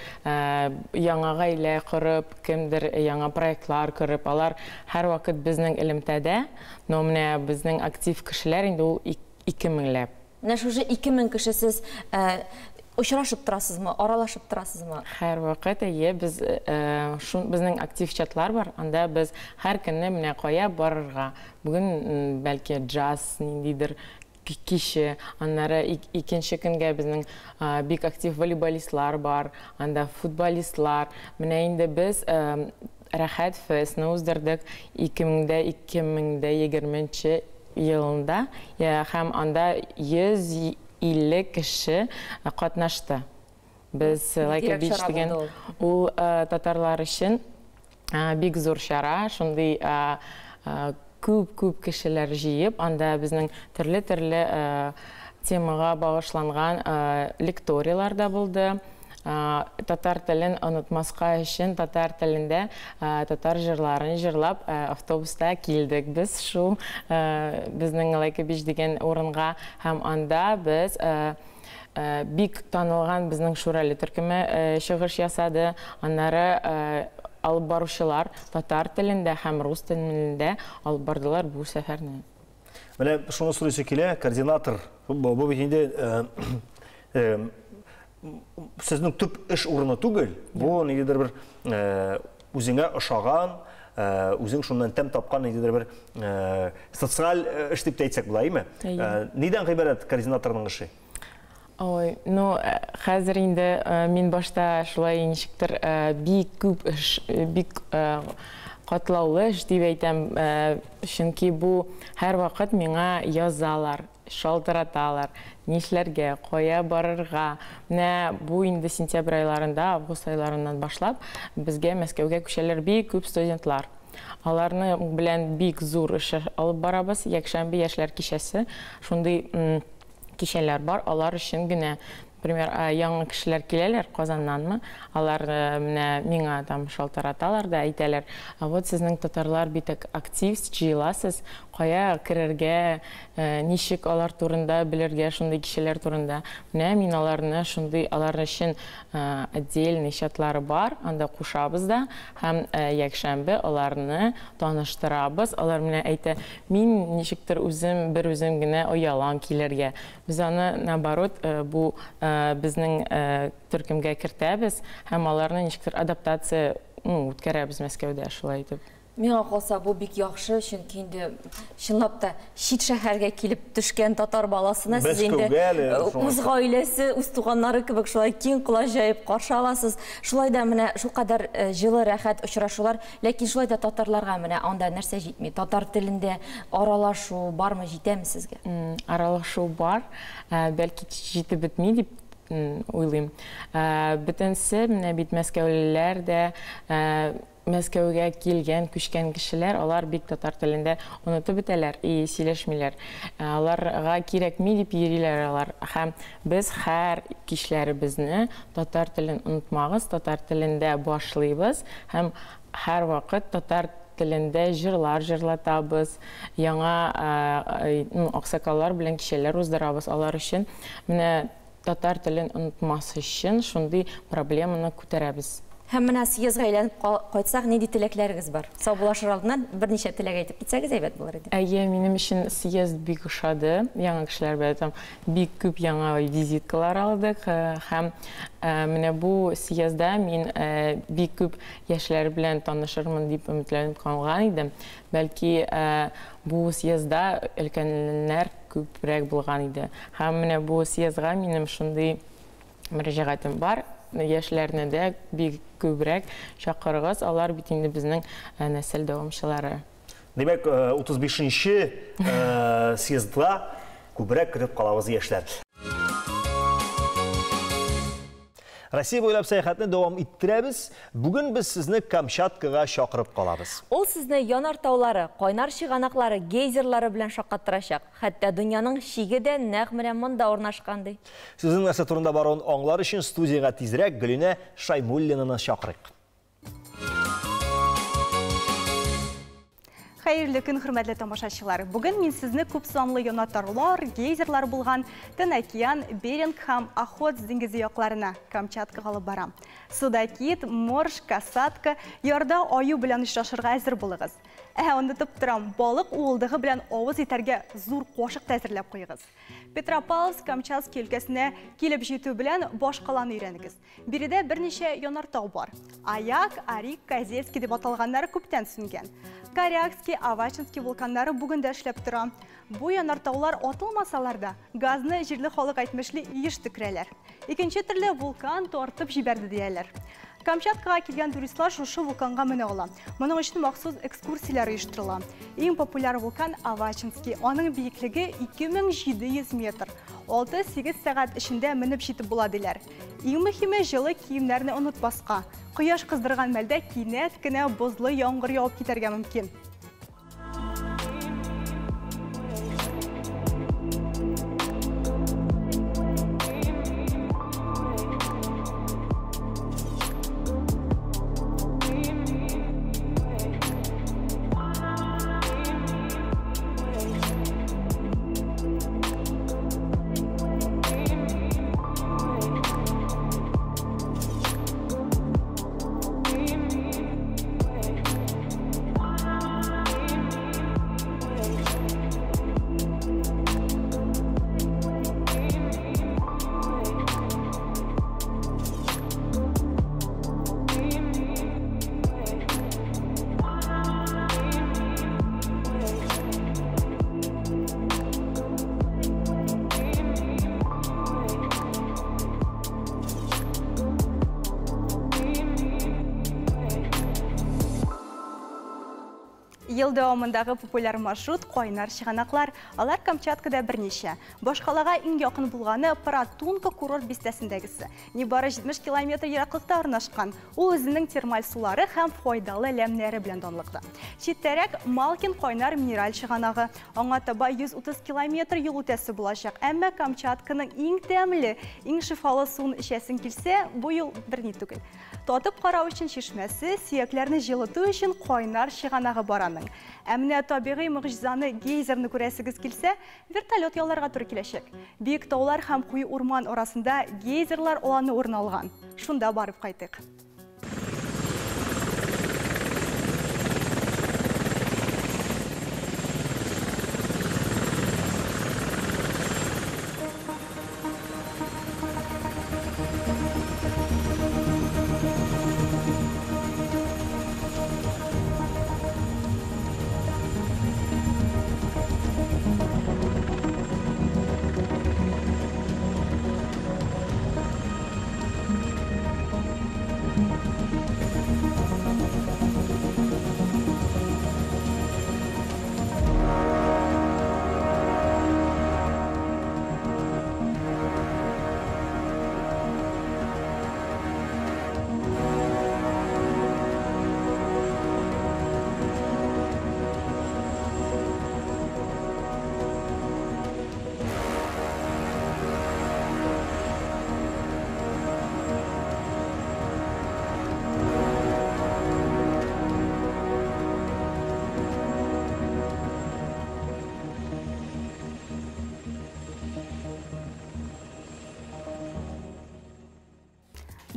яңа гаилә корып, кемдер яңа проектлар корып, алар һәр вакыт безнең элемтәдә, но менә безнең актив кешеләр инде ул 2 меңләп. Менә шушы 2000 кеше сез очрашып торасызмы, аралашып торасызмы? Һәр вакыт безнең актив чатлар бар. Анда без һәр көнне менә кая барырга. Бүген бәлки джаз, ниндидер кичә, аннары икенче көнгә безнең бик актив волейболистлар бар, анда футболистлар. Менә инде без рәхәт фестны уздырдык 2020 елында, һәм анда 150 кеше катнашты. Без лайка бич дигән ул татарлар өчен бик зур чара, шундый күп кешеләр җыеп, анда безнең төрле темага багышланган лекториялар да булды. Татар телен онытмаска өчен татар телендә татар җырларын җырлап автобуста килдек без шул безнең лайка бич дигән урынга, һәм анда без бик танылган безнең Шурали төркеме чыгыш ясады. Аннары алып баручылар татар телендә һәм рус телендә алып бардылар бу сәфәрне. Менә шуны сорыйсы килә, координатор бу бит инде сезнең төп эш урыны түгел. Бу нидер бер үзеңә ошаган, үзең шуннан тәм тапкан нидер бер социаль эш дип әйтсәк булаймы? Нидән гыйбарәт координаторның эше? Ой, хәзер инде мин башта шулай ничектер бик күп эш, бик катлаулы эш дип әйтәм, чөнки бу һәр вакыт миңа язалар, шалтыраталар, нишләргә, кая барырга. Менә бу инде сентябрь айларында, август айларыннан башлап, безгә Мәскәүгә күчәләр бик күп студентлар. Аларны белән бик зур эш алып барабыз, якшәмбе яшьләр кичәсе, шундый кичәләр бар, алар өчен генә. Например, яңа кешеләр киләләр Казаннанмы, алар менә миңа там шалтыраталар да әйтәләр, вот сезнең татарлар бик актив җыеласыз, кая керергә, ничек алар турында белергә, шундый кешеләр турында. Менә мин аларны шундый, алар өчен отдельный чатлары бар, анда кушабыз да, һәм якшәмбе аларны таныштырабыз. Алар менә әйтә, мин ничектер үзем генә оялам килергә. Без аны наоборот бу безнең төркемгә кертәбез, һәм аларны ничектер адаптация үткәрәбез Мәскәүдә, шулай итеп. Миңа калса бу бик яхшы, чөнки инде чынлап та чит шәһәргә килеп төшкән татар баласына сез инде үз гаиләсе, үз туганнары кебек шулай киң кыла җәеп каршы аласыз. Шулай да менә шулкадәр җылы, рәхәт очрашулар, ләкин шулай да татарларга менә анда нәрсә җитми? Татар телендә аралашу бармы, җитәме сезгә? Аралашу бар, бәлки җитеп бетми дип уйлыйм. Бөтенсе менә бит Мәскәүлеләр дә Мәскәүгә килгән, күчкән кешеләр, алар бик татар телендә онытып бетәләр, сөйләшмиләр. Аларга кирәкми дип йөриләр алар. Һәм без һәр кишләребезне татар телен онытмагыз, татар телендә башлыйбыз һәм һәр вакыт татар телендә җырлар җырлатабыз, яңа аксакаллар белән кичәләр уздырабыз. Алар өчен менә татар телен онытмас өчен шундый проблеманы күтәрәбез. Һәм менә съездга әйләнеп кайтсак, нинди теләкләрегез бар? Саубулашыр алдыннан берничә теләк әйтеп китсәгез әйбәт булыр иде. Минем өчен съезд бик ошады. Яңа кешеләр белән бик күп яңа визиткалар алдык. Һәм менә бу съездда мин бик күп яшьләр белән танышырмын дип өметләнеп калган идем. Бәлки бу съездда өлкәннәр күпрәк булган иде. Һәм менә бу съездга минем шундый мөрәҗәгатем бар. Яшьләрне дә бик күбрәк чакырыгыз, алар бит инде безнең нәсел дәвамчылары. Демәк, 35-нче съездга күбрәк кертеп калабыз яшьләр. Россия буйлап сәяхәтне дәвам иттерәбез. Бүген без сезне Камчаткага чакырып калабыз. Ул сезне янар таулары, кайнар чыганаклары, гейзерлары белән шаккаттырачак. Хәтта дөньяның шиге дә нәкъ менә монда урнашкан ди. Сезнең нәрсә турында баруын аңлар өчен студиягә тизрәк Гөлинә Шаймуллинаны чакырыйк. Хәерле көн, хөрмәтле тамашачылар. Бүген мин сезне күп санлы янатарлар, гейзерлар булган Тын океан, Беринг һәм Охотск диңгезе якларына, Камчаткага алып барам. Судакит, морж, касатка, ярда аю белән очрашырга әзер булыгыз. Унытып торам, балык уылдыгы белән авыз итәргә зур кошык әзерләп куйыгыз. Петропавловск, Камчатск өлкәсенә килеп җитү белән башкаланы өйрәнегез. Биредә берничә янартау бар. Аяк, Арик, Козельский дип аталганнары күптән сүнгән. Корякский, Авачинский вулканнары бүген дә эшләп тора. Бу янартаулар атылмасалар да, газны җирле халык әйтмешле еш төкерәләр. Икенче төрле вулкан тартып җибәрде дияләр. Камчаткага килгән туристлар шушы вулканга менә ала. Моның өчен махсус экскурсиялар оештырыла. Иң популяр вулкан Авачинский. Аның биеклеге 2700 метр. 6-8 сәгать эчендә менеп җитеп була диләр. Иң мөһиме җылы киемнәрне онытмаска. Кояш кыздырган мәлдә кинәт кенә бозлы яңгыр явып китәргә мөмкин. Ел дәвамындагы популяр маршрут кайнар чыганаклар. Алар Камчаткада берничә. Башкалага иң якын булганы Паратунка курорт бистәсендәгесе. Нибары 70 км ераклыкта урнашкан. Ул үзенең термаль сулары һәм файдалы ләмнәре белән данлыклы. Читтәрәк Малкин кайнар минераль чыганагы. Аңа таба 130 км юл үтәсе булачак. Әмма Камчатканың иң тәмле, иң шифалы суын эчәсен килсә, бу юл берни түгел. Татып карау өчен чишмәсе, сөякләрне җылыту өчен кайнар чыганагы бараның. Әмнә табигый мөгъҗизаны гейзерны күрәсегез килсә, вертолет ялларга туры киләчәк. Биек таулар һәм куе урман арасында гейзерлар аланы урын алган. Шунда барып кайтыйк.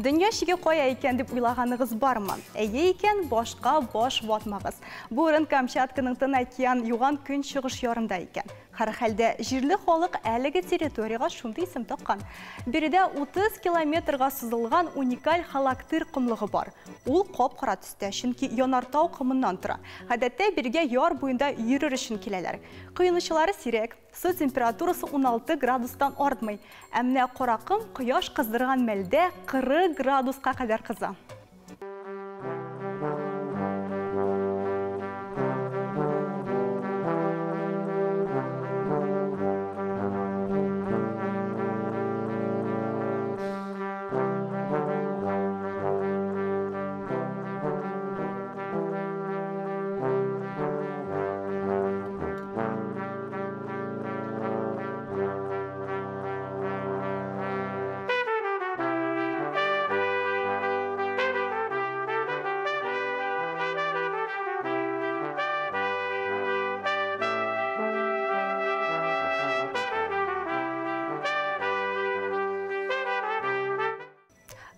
Дөнья шиге кая икән дип уйлаганыгыз бармы? Әйе икән, башка баш ватмагыз. Бу урын Камчатканың Тын океан юган көнчыгыш ярында икән. Һәр хәлдә җирле халык әлеге территорияга шундый исем таккан. Биредә 30 километрга сузылган уникаль халактыр кумлыгы бар. Ул кап-кара төстә, чөнки Янартау кымыннан тора. Гадәттә бергә яр буенда йөрер өчен киләләр. Кыйнышулары сирәк, су температурасы 16 градустан артмый. Әмма каракым кояш кыздырган мәлдә 40 градуска кадәр кыза.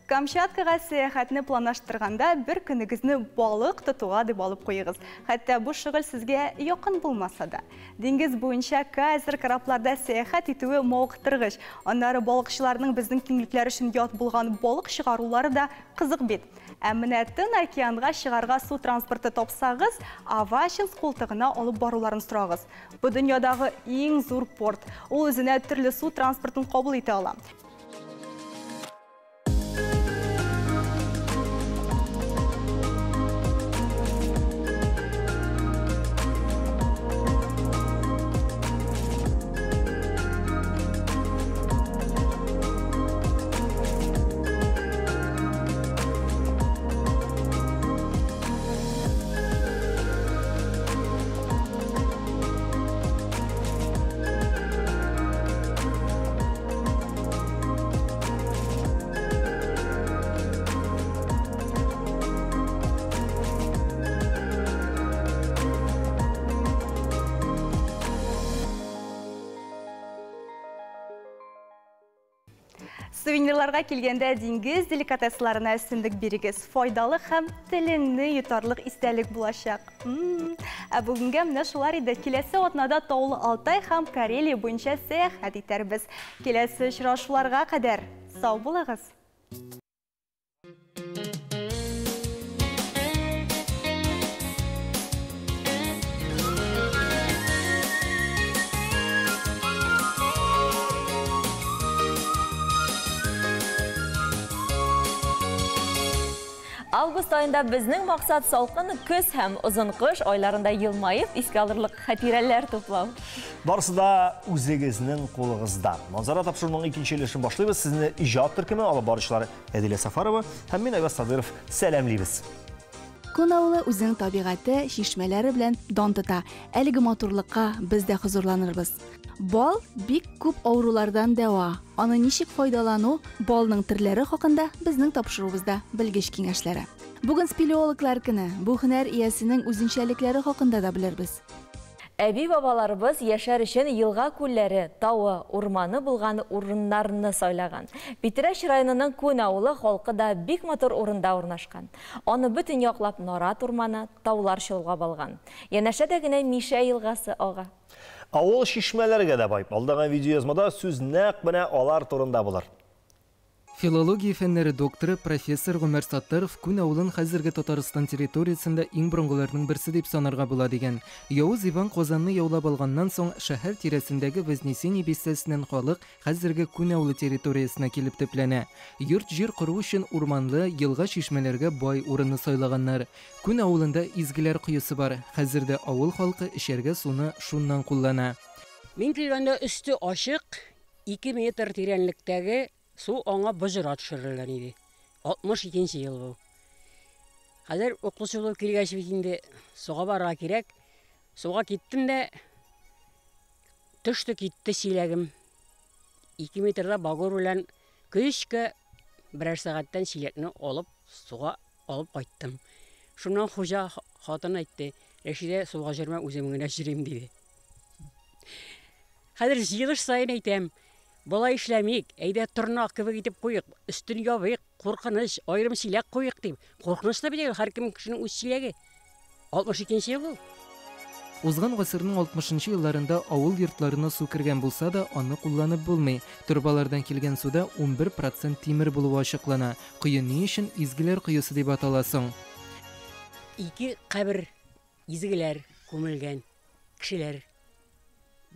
Камчаткага сәяхәтне планлаштырганда бер көнегезне балык тотуга дип алып куегыз. Хәтта бу шөгыль сезгә якын булмаса да. Диңгез буенча кайзер корабларда сәяхәт итүе мавыктыргыч. Аннары балыкчыларның безнең киңлекләр өчен ят булган балык чыгарулары да кызык бит. Ә менә Тын океанга чыгарга су транспорты тапсагыз, Авачинск култыгына алып баруларын сорагыз. Бу дөньядагы иң зур порт. Ул үзенә төрле су транспортын кабул итә ала. Сувенирларга килгәндә диңгез деликатесларына өстенлек бирегез. Файдалы һәм телеңне йотарлык истәлек булачак. Ә бүгенгә менә шулар иде. Киләсе атнада Таулы Алтай һәм Карелия буенча сәяхәт итәрбез. Киләсе очрашуларга кадәр сау булыгыз. Август айында безнең максат салкын көз һәм озын кыш айларында елмаеп искә алырлык хатирәләр туплау. Барысы да үзегезнең кулыгызда. Манзара тапшыруның икенче өлешен башлыйбыз. Сезне иҗат төркеме алып баручылары Әдилә Сафарова һәм мин Айваз Садыров сәламлыйбыз. Күн авылы үзенең табигате, шишмәләре белән дан тота. Әлеге матурлыкка без дә хозурланырбыз. Бал бик күп авырулардан дәва. Аны ничек файдалану, балның төрләре хакында безнең тапшыруыбызда белгеч киңәшләре. Бүген спелеологлар көне, бу һөнәр иясенең үзенчәлекләре хакында да белербез. Әби-бабаларыбыз яшәр өчен елга күлләре, тауы, урманы булган урыннарны сайлаган. Питрәч районының Күн авылы халкы да бик матур урында урнашкан. Аны бөтен яклап Нарат урманы, таулар чолгап алган. Янәшә дә генә Миша елгасы ага. Авыл шишмәләргә дә байып. Алдагы видеоязмада сүз нәкъ менә алар турында булыр. Филология фәннәре докторы профессор Гомәр Саттаров Күн авылын хәзерге Татарстан территориясендә иң борынгыларның берсе дип санарга була дигән. Явыз Иван Казанны яулап алганнан соң шәһәр тирәсендәге Вознесение бистәсеннән халык хәзерге Күн авылы территориясенә килеп төпләнә. Йорт җир кору өчен урманлы, елга шишмәләргә бай урынны сайлаганнар. Күн авылында изгеләр коесы бар. Хәзердә авыл халкы эчәргә суны шуннан куллана. Мин килгәндә өсте ачык, 2 метр тирәнлектәге су аңа бөҗрә төшерелгән иде. 62нче ел бу. Хәзер укучы булып килгәч бит инде суга барырга кирәк. Суга киттем дә төште китте силәгем. 2 метрда багор белән көчкә берәр сәгатьтән силекне алып суга алып кайттым. Шуннан хуҗа хатын әйтте, "Рәшидә суга җөрмә, үзем генә җирим" диде. Хәзер җыелыш сайын әйтәм, Бұлай ішләмейік, әйді тұрнақ кебек етіп қойық, үстін ябайық, қорқыныш, айрым силек қойық дейм. Қорқыныш та білегі, har kim кішінің өз силегі. 62-ші ел бұл. Узган гасырның 60-нчы елларында авыл йортларына су кергән булса да, аны кулланып булмый. Турбалардан килгән суда 11% тимер булуы ачыклана. Кое ни өчен изгеләр кыйысы дип атала соң? Ике кабер изгеләр күмелгән кешеләр.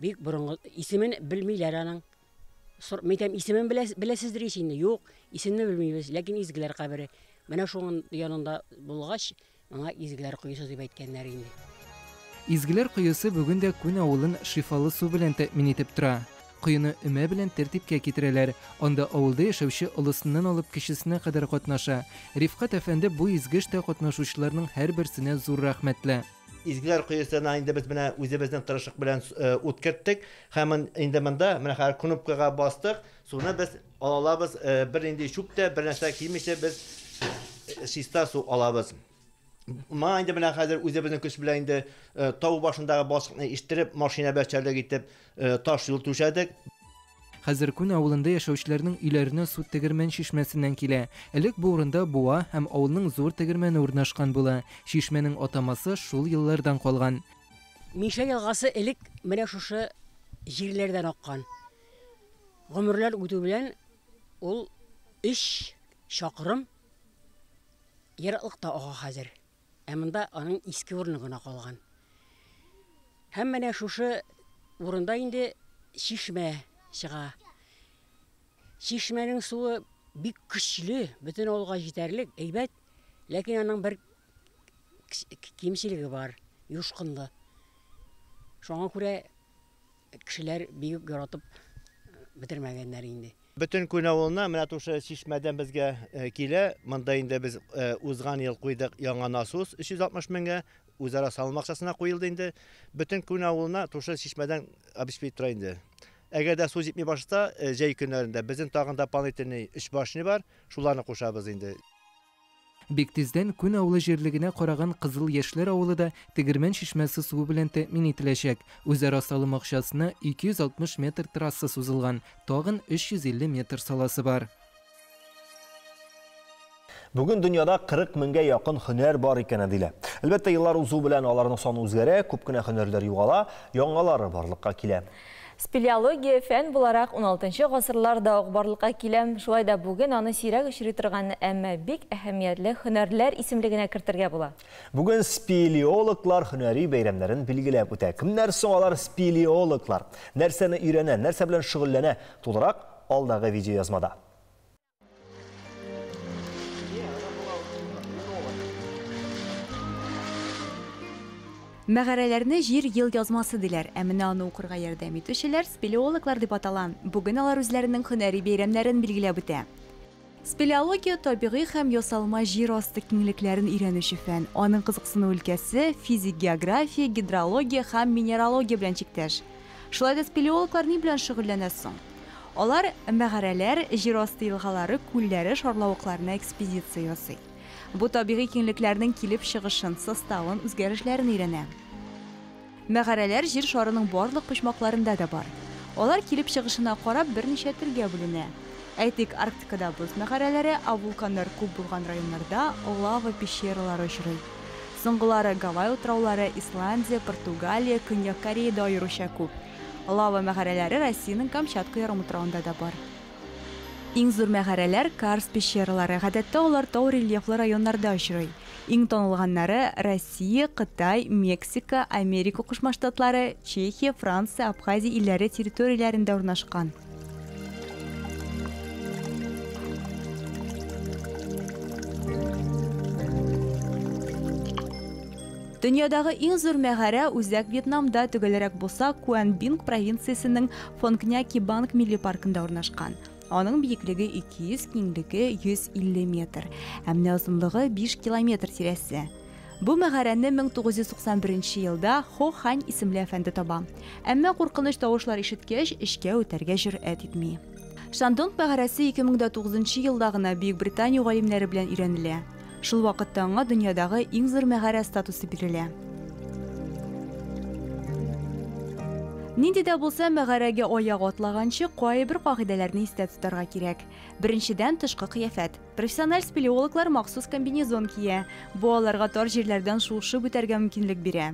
Бик борынгы исемен белмиләр аның. Мәйтәм исемен беләсездер инде. Юк, исемне белмибез, ләкин изгеләр кабере. Менә шуның янында булгач, моңа изгеләр кыйысы дип әйткәннәр инде. Изгеләр кыйысы бүген дә күн авылын шифалы су белән тәэмин итеп тора. Кыйны өмә белән тәртипкә китерәләр. Анда авылда яшәүче олысыннан алып кешесенә кадәр катнаша. Рифкат әфәнде бу изгештә катнашучыларның һәрберсенә зур рәхмәтле. İzgiler kıyısına indi biz buna özümüzden tırışık bilen o'tkirtdik. Hemen indi mında mana har knopkaga bastık. Sonra biz alabız bir indi şupta bir narsa kiymişse biz şista su alabız. Ma indi buna hazır özümüzden kuş bilen indi tavuk başındagi basıqni iştirib mashina bachlarga gitib taş yol to'shadik. Хәзер күн авылында яшәүчеләрнең өйләренә су тегермән шишмәсеннән килә. Элек бу урында буа һәм авылның зур тегермәне урнашкан була. Шишмәнең атамасы шул еллардан калган. Миша елгасы элек менә шушы җирләрдән аккан. Гомерләр үтү белән ул 3 чакрым ераклыкта ага хәзер. Ә монда аның иске урыны гына калган. Һәм менә шушы урында инде шишмә чыга. Шишмәнең суы бик көчле, бөтен авылга җитәрлек, әйбәт, ләкин аның бер кимчелеге бар, юшкынлы. Шуңа күрә кешеләр бик яратып бетермәгәннәр инде. Bütün күн авылына менә тушы шишмәдән безгә килә. Монда инде без узган ел куйдык яңа насос 360 меңгә, үзара салмак акчасына куелды инде. Bütün күн авылына тушы шишмәдән обеспечить тора инде. Әгәр дә су җитми башта, җәй көннәрендә безнең тагын дополнительный 3 башны бар, шуларны кушабыз инде. Бик тиздән күн авылы җирлегенә караган Кызыл Яшьләр авылы да тегермән шишмәсе суы белән тәэмин ителәчәк. Үзара салым акчасына 260 метр трасса сузылган, тагын 350 метр саласы бар. Бүген дөньяда 40 меңгә якын һөнәр бар икән дилә. Әлбәттә, еллар узу белән аларның саны үзгәрә, күп кенә һөнәрләр югала, яңалары барлыкка килә. Спелеология фән буларак 16-нчы гасырларда ук барлыкка килә. Шулай да бүген аны сирәк очрый торган, әмма бик әһәмиятле һөнәрләр исемлегенә кертергә була. Бүген спелеологлар һөнәри бәйрәмнәрен билгеләп үтә. Кемнәр соң алар спелеологлар? Нәрсәне өйрәнә, нәрсә белән шөгыльләнә? Тулырак алдагы видео язмада. Мәгәрәләрне җир ел язмасы диләр, ә менә аны укырга ярдәм итүчеләр спелеологлар дип атала. Бүген алар үзләренең һөнәри бәйрәмнәрен билгеләп үтә. Спелеология табигый һәм ясалма җир асты киңлекләрен өйрәнүче фән. Аның кызыксыну өлкәсе физик география, гидрология һәм минералогия белән чиктәш. Шулай да спелеологлар ни белән шөгыльләнә соң? Алар мәгәрәләр, җир асты елгалары, күлләре, шарлавыкларына экспедиция ясый. Бу табигый киңлекләрнең килеп чыгышын, составын, үзгәрешләрен өйрәнә. Мәгәрәләр җир шарының барлык почмакларында да бар. Алар килеп чыгышына карап берничә төргә бүленә. Әйтик, Арктикада боз мәгәрәләре, ә вулканнар күп булган районнарда лава пещералары очрый. Соңгылары Гавай утраулары, Исландия, Португалия, Көньяк Кореяда аеруча күп. Лава мәгәрәләре Россиянең Камчатка ярымутравында да бар. Иң зур мәгәрәләр Карс пещералары, гадәттә алар тау рельефлы районнарда очрый. Иң танылганнары Россия, Кытай, Мексика, Америка Кушма Штатлары, Чехия, Франция, Абхазия илләре территорияләрендә урнашкан. Дөньядагы иң зур мәгәрә үзәк Вьетнамда, төгәлрәк булса, Куан Бин провинциясенең Фонкня-Ки Банк милли паркында урнашкан. Аның биеклеге 200, киңлеге 150 метр, әмне озынлыгы 5 километр тирәсе. Бу мәгәрәне 1991 елда Хо Хань исемле әфәнде таба. Әмма куркыныч тавышлар ишеткәч, эшкә үтәргә җөрьәт итми. Шандонг мәгәрәсе 2009 елда гына Бөек Британия галимнәре белән өйрәнелә. Шул вакытта аңа дөньядагы иң зур мәгәрә статусы бирелә. Нинди дә булса, мәгарәгә аяк атлаганчы кайбер кагыйдәләрне истә тотарга кирәк. Беренчедән, тышкы кыяфәт. Профессиональ спелеологлар махсус комбинезон кия. Бу аларга тар җирләрдән шуышып үтәргә мөмкинлек бирә.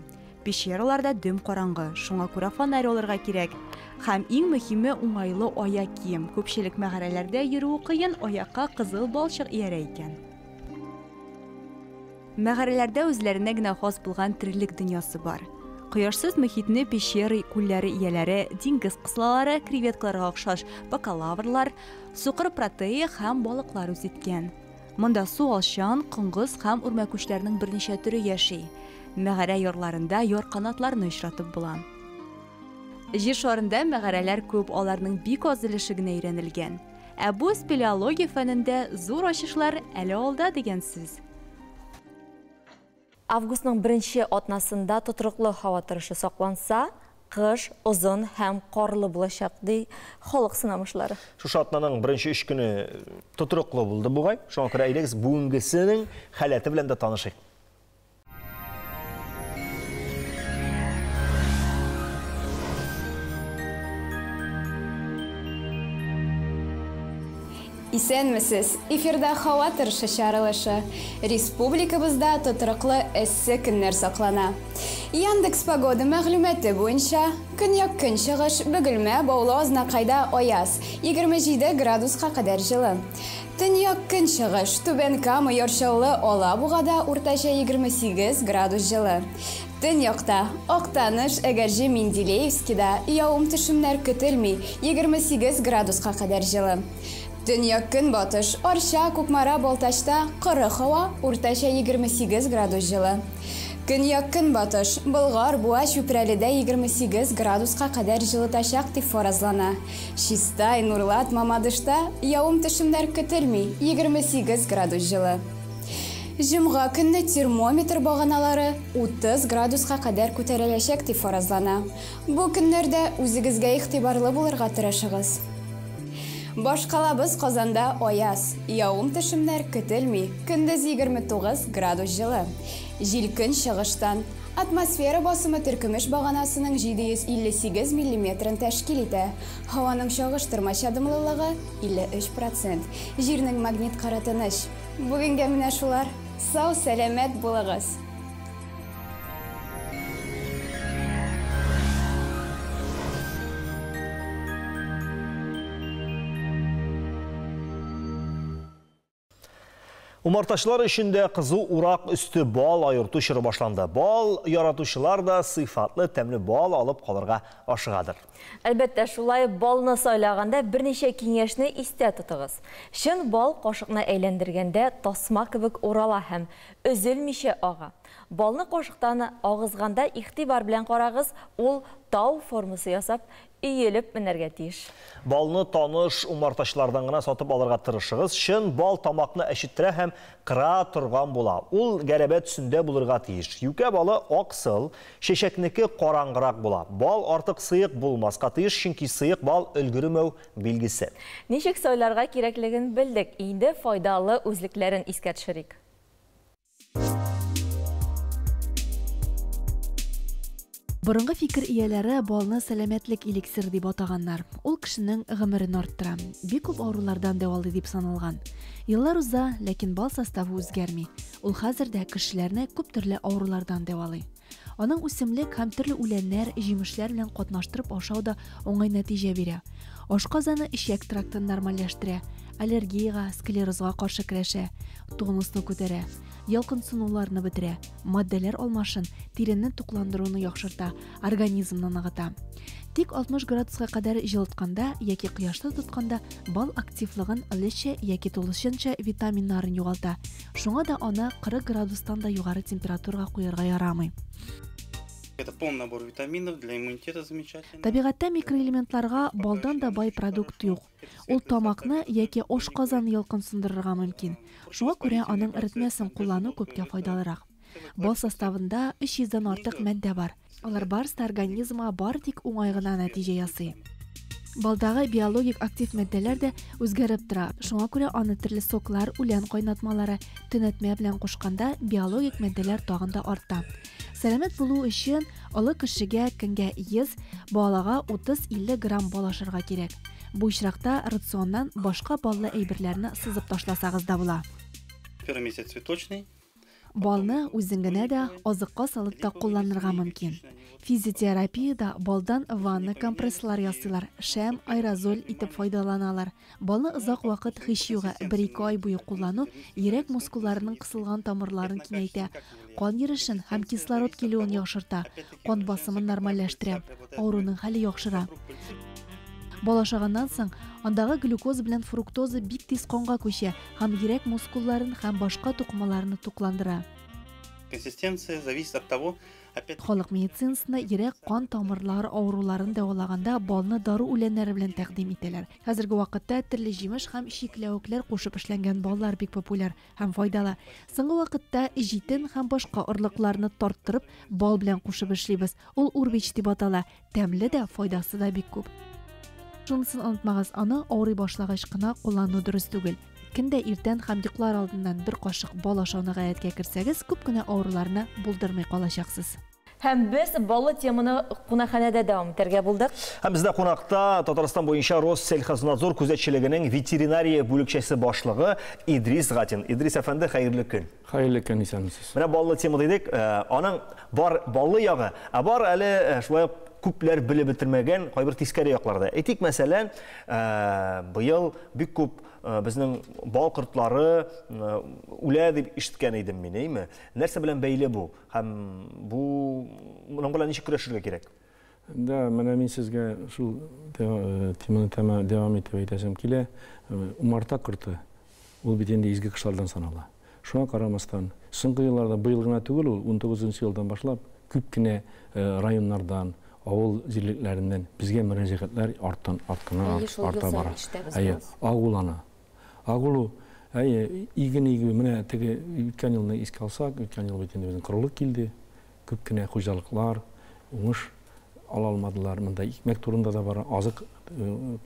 Пещераларда дөм караңгы, шуңа күрә фонарь алырга кирәк. Һәм иң мөһиме уңайлы аяк кием. Күпчелек мәгарәләрдә йөрү кыен, аякка кызыл балчык иярә икән. Мәгарәләрдә үзләренә генә хас булган тирлек дөньясы бар. Кояшсыз мөхитне пещера күлләре ияләре, диңгез кыслалары, креветкаларга охшаш бакалаврлар, сукыр протея һәм балыклар үз иткән. Монда су алчан, коңгыз һәм үрмәкүчләрнең берничә төре яши. Мәгарә ярларында яр канатларны очратып була. Җир шарында мәгарәләр күп, аларның бик аз өлеше генә өйрәнелгән. Ә бу спелеология фәнендә зур ачышлар әле алда дигән сүз. Августның беренче атнасында тотрыклы һава торышы сакланса, кыш озын һәм карлы булачак ди халык сынамышлары. Шушы атнаның беренче 3 көне тотрыклы булды бугай. Шуңа күрә әйдәгез бүгенгесенең халаты белән дә танышыйк. Исәнмесез, эфирда һава торышы чаралышы. Республикабызда тотрыклы эссе көннәр саклана. Яндекс погода мәгълүматы буенча, көньяк көнчыгыш Бөгелмә, Баулы, Азнакайда аяз 27 градуска кадәр җылы. Төньяк көнчыгыш Түбән Кама, Ярчаулы, Алабугада уртача 28 градус җылы. Төньякта Актаныш, Әгәрҗе, Менделеевскида явым-төшемнәр көтелми 28 градуска кадәр җылы. Төньяк көнбатыш Арча, Кукмара, Балтачта коры һава уртача 28 градус җылы. Көньяк көнбатыш Болгар, Буа, Чүпрәледә 28 градуска кадәр җылытачак дип фаразлана. Чистай, Нурлат, Мамадышта явым-төшемнәр көтелми 28 градус җылы. Җомга көнне термометр баганалары 30 градуска кадәр күтәреләчәк дип фаразлана. Бу көннәрдә үзегезгә игътибарлы булырга тырышыгыз. Башкалабыз Казанда аяз, явым-төшемнәр көтелми, көндез 29 градус җылы. Җил көн чыгыштан, атмосфера басымы төркемеш баганасының 758 мм тәшкил итә. Һаваның чагыштырмача дымлылыгы 53%. Җирнең магнит кары тыныч. Бүгенгә менә шулар. Сау, сәламәт булыгыз. Умартачылар ішінде қызу урақ үсті бал айырту шыры башланды. Бал яратушылар да сыйфатлы тәмлі бал алып қалырға ашығадыр. Әлбәттә, шулай балны сайлағанда берничә киңәшне истә тотыгыз. Шын бал кашыкны әйләндергәндә тасма кебек урала һәм өзелмичә ага. Балны кашыктан агызганда игътибар белән карагыз, ул тау формасы ясап, иелеп менәргә тиеш. Балны таныш умартачылардан гына сатып алырга тырышыгыз. Шын бал тамакны әчеттерә һәм кыра торган була. Ул гәрәбә төсендә булырга тиеш. Юкә балы аксыл, шешәкнеке караңгырак була. Бал артык сыйык булмаска тиеш, чөнки сыйык бал өлгермәү билгесе. Ничек сайларга кирәклеген белдек. Инде файдалы үзлекләрен искә төшерик. Борынгы фикер ияләре балны сәламәтлек эликсир дип атаганнар. Ул кешенең гомерен арттыра, бик күп авырулардан дәвалый дип саналган. Еллар уза, ләкин бал составы үзгәрми. Ул хәзердә кешеләрне күп төрле авырулардан дәвалый. Аның үсемлек һәм төрле үләннәр, җимешләр белән катнаштырып ашау да оңай нәтиҗә бирә. Ашказаны ишәк трактын нормальләштерә, аллергияга, склерозга каршы көрәшә, тонусны күтәрә, ялкынсынуларны бетерә, матдәләр алмашын, тиренне тукландыруны яхшырта, организмны ныгыта. Тик 60 градуска кадәр җылытканда яки кояшта тотканда бал активлыгын өлешчә яки тулышынча витаминнарын югалта. Шуңа да аны 40 градустан да югары температурага куярга ярамый. Это полный набор витаминов для иммунитета замечательно. Табигатьтә микроэлементларга балдан да бай продукт юк. Ул тамакны яки ашказан ялкынсындырырга мөмкин. Шуңа күрә аның эритмәсен куллану күпкә файдалырак. Бал составында 300-дән артык матдә бар. Алар барысы организмга бар тик уңай гына нәтиҗә ясый. Балдагы биологик актив матдәләр дә үзгәреп тора. Шуңа күрә аны төрле соклар, үлән кайнатмалары, төнәтмә белән кушканда биологик матдәләр тагын да арта. Сәламәт булу өчен Олы кішіге көнгә 100, балаға 30-50 грамм бал ашырга кирәк. Бу очракта рационнан башка баллы әйберләрне сызып ташласагыз да була. Первый месяц цветочный. Балны үзеңгенә дә азыкка салып та кулланырга мөмкин. Физиотерапиядә балдан ванна компресслар ясыйлар, шәм, аэрозоль итеп файдаланалар. Балны озак вакыт һич югы 1-2 ай буе куллану йөрәк мускулларының кысылган тамырларын киңәйтә, кан йөришен һәм кислород килүен яхшырта, кан басымын нормальләштерә, авыруның хәле яхшыра. Бал ашаганнан соң андагы глюкоза белән фруктоза бик тиз канга күчә һәм йөрәк мускулларын һәм башка тукмаларны тукландыра. Консистенция зависит от того, Халык медицинасында йөрәк кан тамырлары авыруларын дәвалаганда балны дару үләннәре белән тәкъдим итәләр. Хәзерге вакытта төрле җимеш һәм чикләвекләр кушып эшләнгән баллар бик популяр һәм файдалы. Соңгы вакытта җитен һәм башка орлыкларны тарттырып бал белән кушып эшлибез. Ул урбич дип атала. Тәмле дә, файдасы да бик күп. Шунысын онытмагыз, аны авырый башлагач кына куллану дөрес түгел. Киндә иртән һәм йоклар алдыннан бер кашык бал ашауны гадәткә керсәгез, күп кенә авыруларны булдырмый калачаксыз. Һәм без баллы теманы кунакханәдә дәвам итәргә булдык. Һәм бездә кунакта Татарстан буенча Россельхознадзор күзәтчелегенең ветеринария бүлекчәсе башлыгы Идрис Гатин. Идрис әфәнде, хәерле көн. Хәерле көн, исәнмесез. Менә баллы тема дидек, аның бар баллы ягы, бар әле шулай күпләр белеп бетермәгән кайбер тискәре якларда. Әйтик, мәсәлән, быел бик күп безнең бал кортлары үлә дип ишеткән идем мин, әйме? Нәрсә белән бәйле бу? Һәм бу моның белән ничек көрәшергә кирәк? Да, менә мин сезгә шул теманы дәвам итеп әйтәсем килә. Умарта корты ул бит инде изге кышлардан санала. Шуңа карамастан, соңгы елларда быел гына түгел, ул 19-нчы елдан башлап күп кенә районнардан, авыл җирлекләреннән безгә мөрәҗәгатьләр арта бара. Агулана. Агулу, иген-иге менә теге үткән елны искә алсак, үткән ел бит инде безнең корылык килде. Күп кенә хуҗалыклар уңыш ала алмадылар. Монда икмәк турында да бара, азык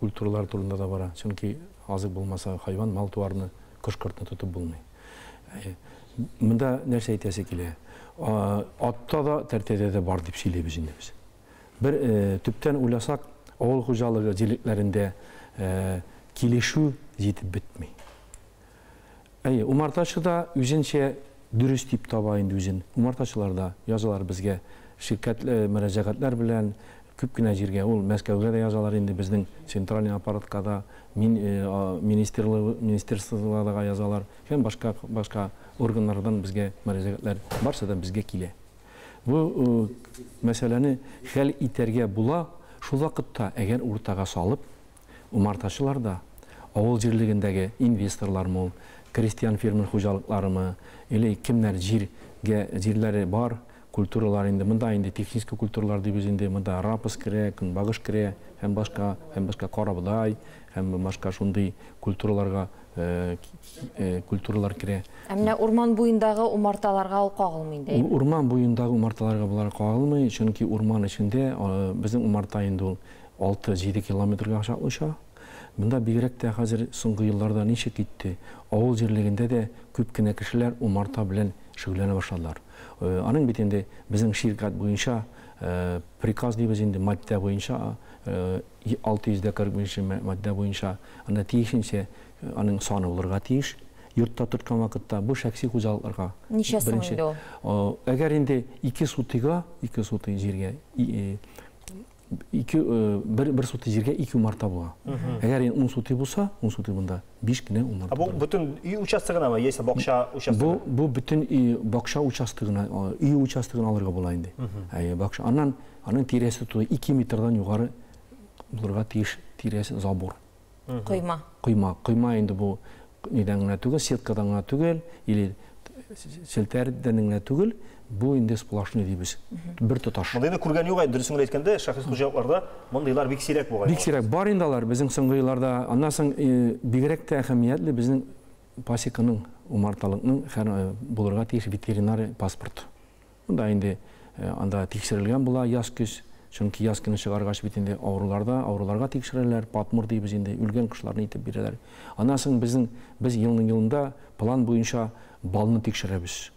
культуралар турында да бара. Чөнки азык булмаса хайван, мал туарны, кош-кортны тотып булмый. Монда нәрсә әйтәсе килә? Атта да, тәртәдә дә бар дип сөйләйбез инде без. Бер төптән уйласак, авыл хуҗалыгы җирлекләрендә килешү җитеп бетми. Умартачы да үзенчә дөрес дип таба инде үзен. Умартачылар да язалар безгә ширкәтле мөрәҗәгатьләр белән күп кенә җиргә, ул Мәскәүгә дә язалар инде, безнең централь аппаратка да, министрлыгына язалар, һәм башка органнардан безгә мөрәҗәгатьләр барса да безгә килә. Бу мәсьәләне хәл итәргә була, шул вакытта әгәр уртага салып, умартачылар да авыл җирлегендәге инвесторлармы, крестьян фермер хуҗалыкларымы, или кемнәр җирләре бар, культуралар инде, монда инде техник культуралар дибез инде, монда рапс керә, көнбагыш керә, һәм башка карабыдай, һәм башка шундый культураларга культуралар керә. Менә урман буендагы умарталарга ул кагылмый инде. Урман буендагы умарталарга булар кагылмый, чөнки урман эчендә безнең умарта инде ул 6-7 километрга уша. Монда бигрәк тә хәзер соңгы елларда ничек китте? Авыл җирлегендә дә күп кенә кешеләр умарта белән шөгыльләнә башладылар. Аның бит инде безнең ширкәт буенча приказ дибез инде, матдә буенча 641 матдә буенча анда тиешенчә аның саны булырга тиеш. Йортта тоткан вакытта бу шәхси хуҗалыкларга беренче. Әгәр инде 2 суты җиргә bir суты җиргә 2 умарта була. Әгәр 10 суты булса, 10 суты монда 5 кенә умарта. Бу бөтен үй участогынамы, яисә бакча участогы? Бу бөтен бакча участогына, үй участогын алырга була инде. Бакча. Аның тирәсе 2 метрдан югары булырга тиеш, тирәсе забор. Койма инде бу нидән генә түгел, сеткадан генә түгел, или селтәрдән генә түгел, бу инде сплошный дибез. Бер тоташ. Мондайны күргән юк, дөресен әйткәндә, шәхес хуҗалыкларда мондайлар бик сирәк булган. Бик сирәк бар инде алар безнең соңгы елларда. Аннан соң бигрәк тә әһәмиятле безнең пасеканың, умарталыкның булырга тиеш ветеринар паспорт. Монда инде анда тикшерелгән була яз көз. Чөнки яз көне чыгаргач бит инде авыруларга тикшерәләр, патмур дибез инде, үлгән кошларны итеп бирәләр. Аннан соң без елның-елында план буенча балны тикшерәбез.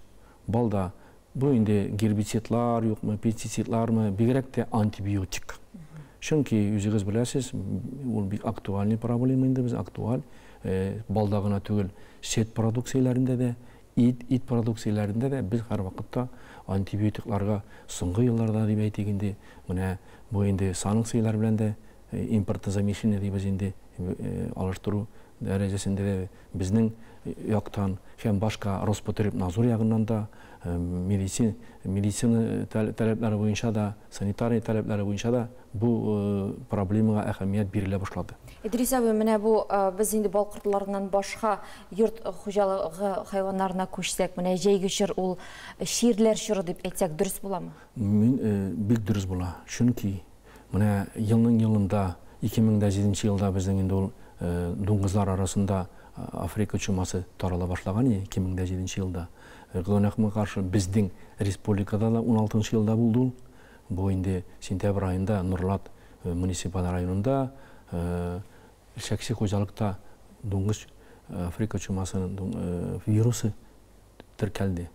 Балда Бу инде гербицидлар юкмы, пестицидlarмы, бигрәк тә антибиотик. Чөнки үзегез беләсез, ул бик актуаль проблема инде, без актуаль. Балда гына түгел, сөт продукцияләрендә дә, ит продукцияләрендә дә без һәр вакытта антибиотикларга соңгы елларда дип әйтик инде, менә бу инде санкциялар белән дә импортозамещение дибез инде алыштыру дәрәҗәсендә дә безнең яктан һәм башка Роспотребнадзор ягыннан да медицина таләпләре буенча да, санитария таләпләре буенча да бу проблемага әһәмият бирелә башлады. Идрис абый, менә бу без инде бал кортларыннан башка йорт хуҗалыгы хайваннарына күчсәк, менә җәйге чор ул ширләр чоры дип әйтсәк дөрес буламы? Бик дөрес була. Чөнки менә елның елында 2007 елда безнең инде ул дуңгызлар арасында Африка чумасы тарала башлаган 2007 елда. Гонахмы каршы безнең республикада да 16 елда булды. Бу инде сентябрь айында Нурлат муниципаль районында шәхси хуҗалыкта дуңгыз Африка чумасының вирусы теркәлде.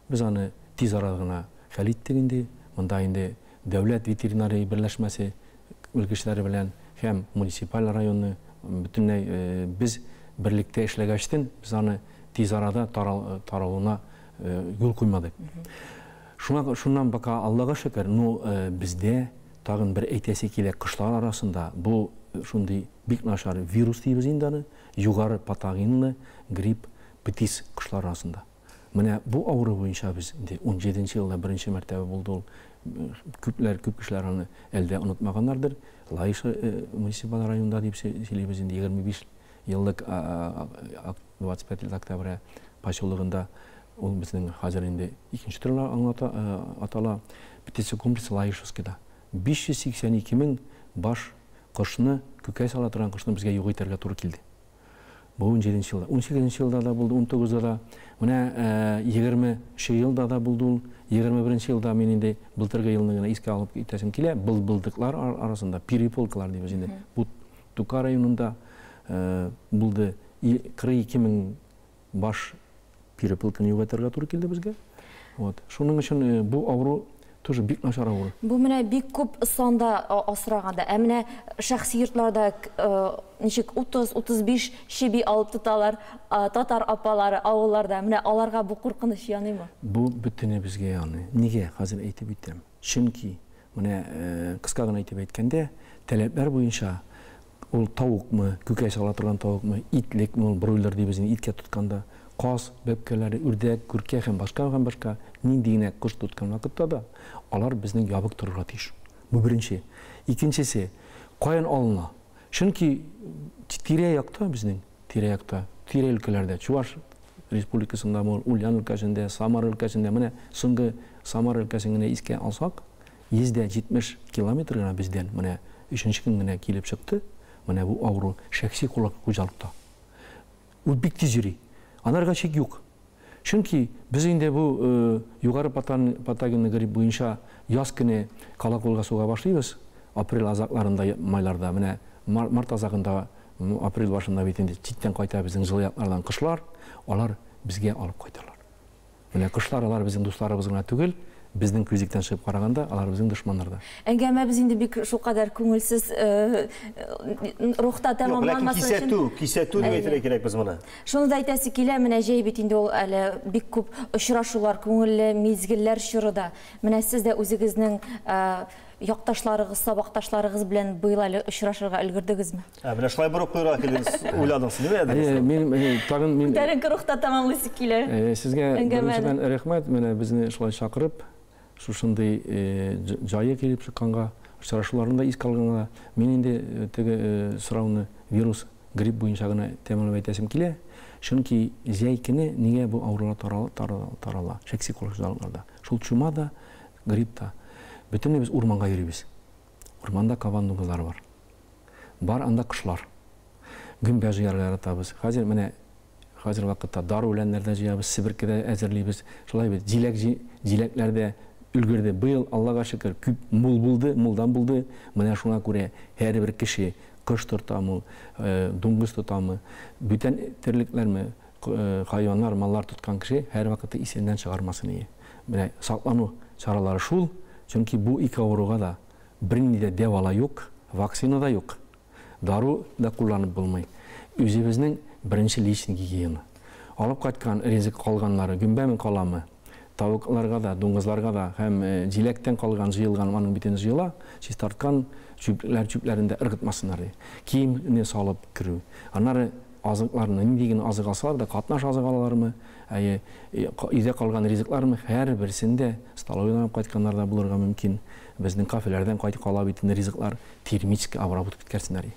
Без аны тиз арада гына хәл иттек инде. Монда инде дәүләт ветеринария берләшмәсе өлкәчләре белән һәм муниципаль районны бөтенләй без берлектә эшләгәчтен без аны тиз арада таралуына юл куймадык. Шуннан бака Аллага шөкер, бездә тагын бер әйтәсе килә кышлар арасында бу шундый бик начар вирус дибез инде аны, югары патогенлы грипп битис кышлар арасында. Менә бу авыру буенча без 17 елда беренче мәртәбә булды ул. Күп кешеләр аны әлдә онытмаганнардыр. Лайыш муниципаль районында дип сөйлибез инде 25 еллык 25 октябрь поселогында ул безнең хәзер инде икенче төрле атала птиця комплексы Лайышевскийда 582 мең баш кошны, күкәй сала торган кошны безгә юк итәргә туры килде. Бу 17 елда, 18 елда да булды, 19 да, менә 20 елда да булды ул, 21 елда мен инде былтыргы елны гына искә алып китәсем килә, былдыклар арасында переполкалар дибез инде. Бу Тука районында булды 42 мең баш переполканы юк итәргә туры килде безгә. Вот. Шуның өчен бу авыру тоже бик начар авыру. Бу менә бик күп санда асраганда, менә шәхси йортларда ничек 30-35 шиби алып тоталар, татар апалары авылларда, менә аларга бу куркыныч янымы? Бу бөтенләй безгә яны. Нигә? Хәзер әйтеп битәм. Чөнки менә кыска гына әйтеп әйткәндә, таләпләр буенча ул тавыкмы, күкәй сала торган тавыкмы, итлекме, ул бройлер дибез инде иткә тотканда, каз, бәбкәләре, үрдәк, күркә һәм башка нинди генә кош тоткан вакытта да алар безнең ябык торырга тиеш. Бу беренче. Икенчесе, каян алына? Чөнки тирә-якта безнең, тирә-якта, тирә өлкәләрдә, Чуваш республикасында, Ульян өлкәсендә, Самар өлкәсендә, менә соңгы Самар өлкәсен генә искә алсак, 170 километр гына бездән, менә 3нче көн генә килеп чыкты. Менә бу авыру шәхси хуҗалыкта. Ул бик тиз йөри. Анарга чик юк. Чөнки без инде бу югары патогенлы грипп буенча яз көне колоколга суга башлыйбыз. Апрель азакларында, майларда, менә март азагында, апрель башында бит инде читтән кайта безнең җылыяклардан кышлар, алар безгә алып кайталар. Менә кышлар алар безнең дусларыбыз гына түгел, безнең күзлектән чыгып караганда алар безнең дошманнарда. Әңгәмә без инде бик шулкадәр күңелсез рухта тәмамланмасын өчен. Кисәтү дип әйтергә кирәк без моны. Шуны да әйтәсе килә, менә җәй бит инде ул әле бик күп очрашулар, күңелле мизгелләр чорыда. Менә сез дә үзегезнең якташларыгыз, сабакташларыгыз белән быел әле очрашырга өлгердегезме? Менә шулай бурып куйырга килдегез, уйладыңыз, нимә? Мин тагын Тәренке рухта тәмамлыйсы килә. Сезгә беренчедән рәхмәт, менә безне шулай чакырып, шушындай җае килеп чыкканга, очрашуларында искә алганга, мин инде теге сорауны вирус, грипп буенча гына тәмамлап әйтәсем килә. Чөнки җәй көне нигә бу авырулар тарала, шәхси хуҗалыкларда. Шул чума да, грипп та. Бөтенләй без урманга йөрибез. Урманда кабан дуңгызлары бар. Бар анда кышлар. Гөмбә җыярга яратабыз. Хәзер вакытта дару үләннәрдә җыябыз, Себеркедә әзерлибез. Шулай бит җиләкләрдә өлгерде. Быел Аллага шөкер күп мулдан булды. Менә шуңа күрә һәр бер кеше кош тотамы, дуңгыз тотамы, бүтән терлекләрме, хайваннар, маллар тоткан кеше һәр вакытта исеннән чыгармасын ие. саклану чаралары шул, чөнки бу ике авыруга да бернидә дәвала юк, вакцина да юк, дару да кулланып булмый. Үзебезнең беренче личный гигиена. Алып кайткан ризык калганнары гөмбәме каламы, тавыкларга да, дуңгызларга да һәм җиләктән калган җыелган аның битен җыела, чистарткан чүпләрендә ыргытмасыннар. Киемне салып кирү. Аннары азыкларны нидеген азык алсалар да катнаш азык алалармы, өйдә калган ризыклармы һәр берсендә столовыйдан кайтканнарда булырга мөмкин. Безнең кафеләрдән кайтып кала битен ризыклар термически обработка иткәннәр.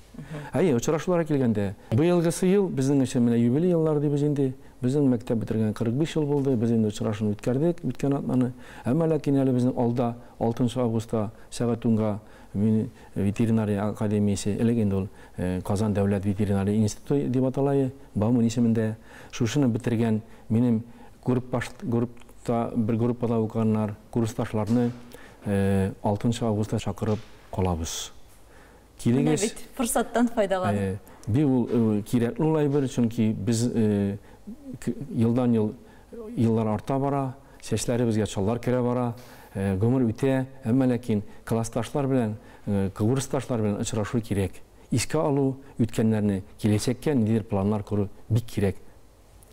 Очрашуларга килгәндә, быелгысы ел безнең өчен менә юбилей еллары дибез инде. Безнең мәктәп бетергән 45 ел булды. Без инде очрашуны үткәрдек, үткән атнаны. Әмма ләкин әле безнең алда 6 августта сәгать 10-га ветеринария академиясе элегенде ул Казан дәүләт ветеринария институты дип аталай. Бамын исемендә шушыны бетергән минем группта бер группада укыганнар, курсташларны 6 августта чакырып калабыз. Килегез. Форсаттан файдаланып. Бу ул кирәкле улай бер, чөнки без елдан-ел еллар арта бара, чәчләребезгә чаллар керә бара, гомер үтә, әмма ләкин классташлар белән, курсташлар белән очрашу кирәк. Искә алу, үткәннәрне киләчәккә нидер планнар кору бик кирәк.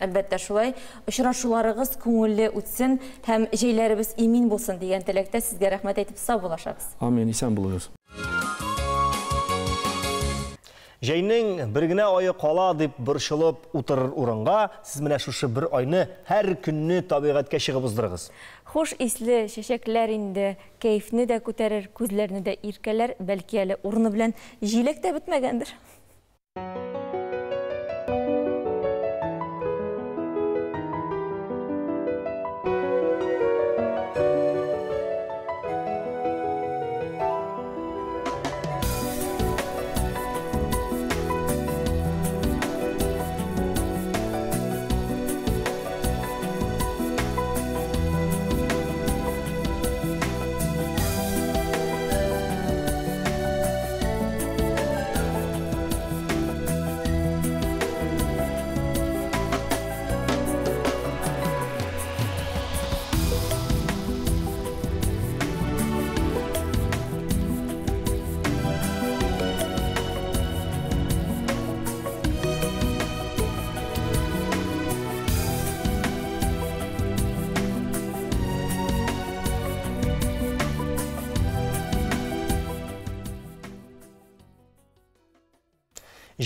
Әлбәттә шулай, очрашуларыгыз күңелле үтсен һәм җәйләребез имин булсын дигән теләктә сезгә рәхмәт әйтеп сау булашабыз. Амин, исән булыгыз. Җәйнең бер генә ае кала дип борчылып утырыр урынга, сез менә шушы бер айны һәр көнне табигатькә чыгып уздырыгыз. Хуш исле чәчәкләр инде, кәефне дә күтәрер, күзләрне дә иркәләр, бәлки әле урыны белән җиләк тә бетмәгәндер.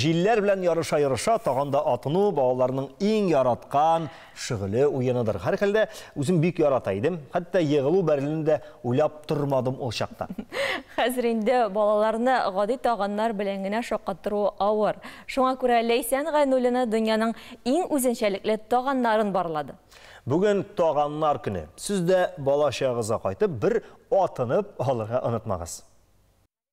Җилләр белән ярыша-ярыша тагында атыну балаларның иң яраткан шөгыле уеныдыр. Һәр хәлдә үзем бик ярата идем. Хәтта егылу бәрелен дә уйлап тормадым ул чакта. Хәзер инде балаларны гади таганнар белән генә шаккаттыру авыр. Шуңа күрә Ләйсән Гайнуллина дөньяның иң үзенчәлекле таганнарын барлады. Бүген таганнар көне. Сез дә бала чагыгызга кайтып бер атынып алырга онытмагыз.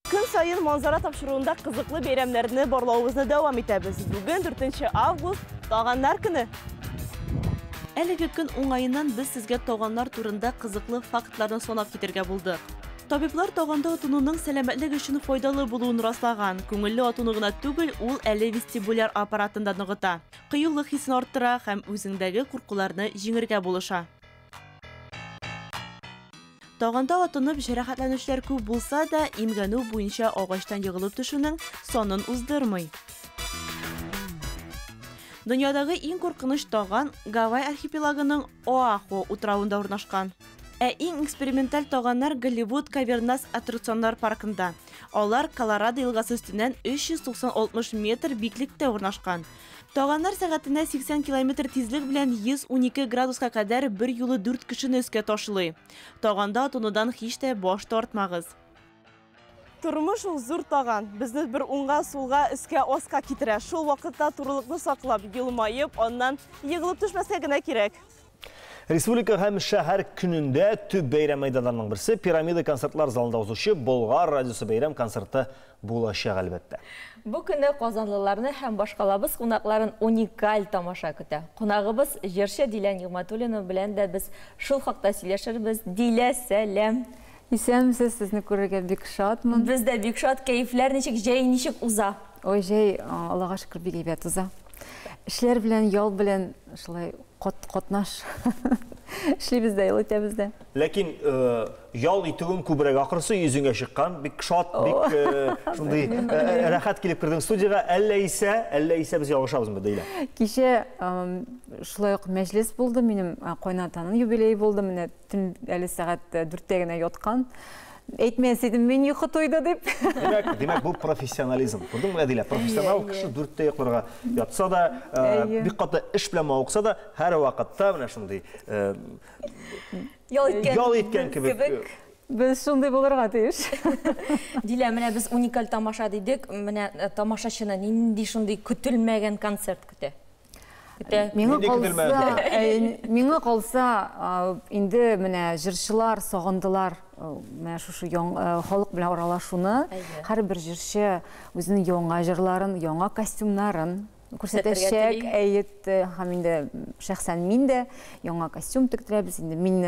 Көн сайын манзара тапшыруында кызыклы бәйрәмнәрне барлауыбызны дәвам итәбез. Бүген 4 август таганнар көне. Әлеге көн уңайыннан без сезгә таганнар турында кызыклы фактларны санап китергә булдык. Табиблар таганда атынуның сәламәтлек өчен файдалы булуын раслаган. Күңелле атыну гына түгел, ул әле вестибуляр аппаратында ныгыта. Кыюлык хисен арттыра һәм үзеңдәге куркуларны җиңәргә булыша. Таганда атынып җәрәхәтләнүчләр күп булса да, имгәнү буенча агачтан егылып төшүнең санын уздырмый. Дөньядагы иң куркыныч таган Гавай архипелагының Оаху утравында урнашкан. Ә иң эксперименталь таганнар Голливуд Кавернас аттракционнар паркында. Алар Колорадо елгасы өстеннән 390-60 метр биклектә урнашкан. Таганнар сәгатенә 80 км тизлек белән 112 градуска кадәр бер юлы 4 кешене өскә ташлый. Таганда атынудан һич тә баш тартмагыз. Тормыш ул зур таган. Безне бер уңга, сулга, өскә, аска китерә. Шул вакытта турылыкны саклап, елмаеп, аннан егылып төшмәскә генә кирәк. Республика һәм шәһәр көнендә төп бәйрәм мәйданнарының берсе пирамида концертлар залында узучы Болгар радиосы бәйрәм концерты булачак әлбәттә. Бу көнне казанлыларны һәм башкалабыз кунакларын уникаль тамаша көтә. Кунагыбыз җырчы Дилә Нигъмәтуллина белән дә без шул хакта сөйләшербез. Дилә, сәлам. Исәнмесез, сезне күрергә бик шатмын. Без дә бик шат, кәефләр ничек, җәй ничек уза? Ой, җәй, Аллага шөкер, бик әйбәт уза. Эшләр белән, ял белән шулай Котнаш. Эшлибез дә, ел итәбез дә. Ләкин ял итүгем күбрәк акырсы йөзеңә чыккан, бик шат, бик шундый рәхәт килеп кирдең студияга, әллә исә без ялгышабызмы Дилә? Кичә шулай ук мәҗлес булды, минем кайнатаның юбилее булды, менә төн әле сәгать 4-тә генә яткан. Әйтмәсәйдем, мен йокы туйды дип. Демәк, бу профессионализм. Күрдеңме Дилә? Профессионал кеше 4-тә йокларга ятса да, бик каты эш белән мавыкса да, һәр вакытта менә шундый ял иткән кебек. Без шундый булырга тиеш. Дилә, менә без уникаль тамаша дидек, менә тамашачыны нинди шундый көтелмәгән концерт көтә? Миңа калса, инде менә җырчылар сагындылар, менә шушы халык белән аралашуны, һәрбер җырчы үзенең яңа җырларын, яңа костюмнарын күрсәтәчәк. Һәм инде шәхсән мин дә яңа костюм тектерәбез. Инде мин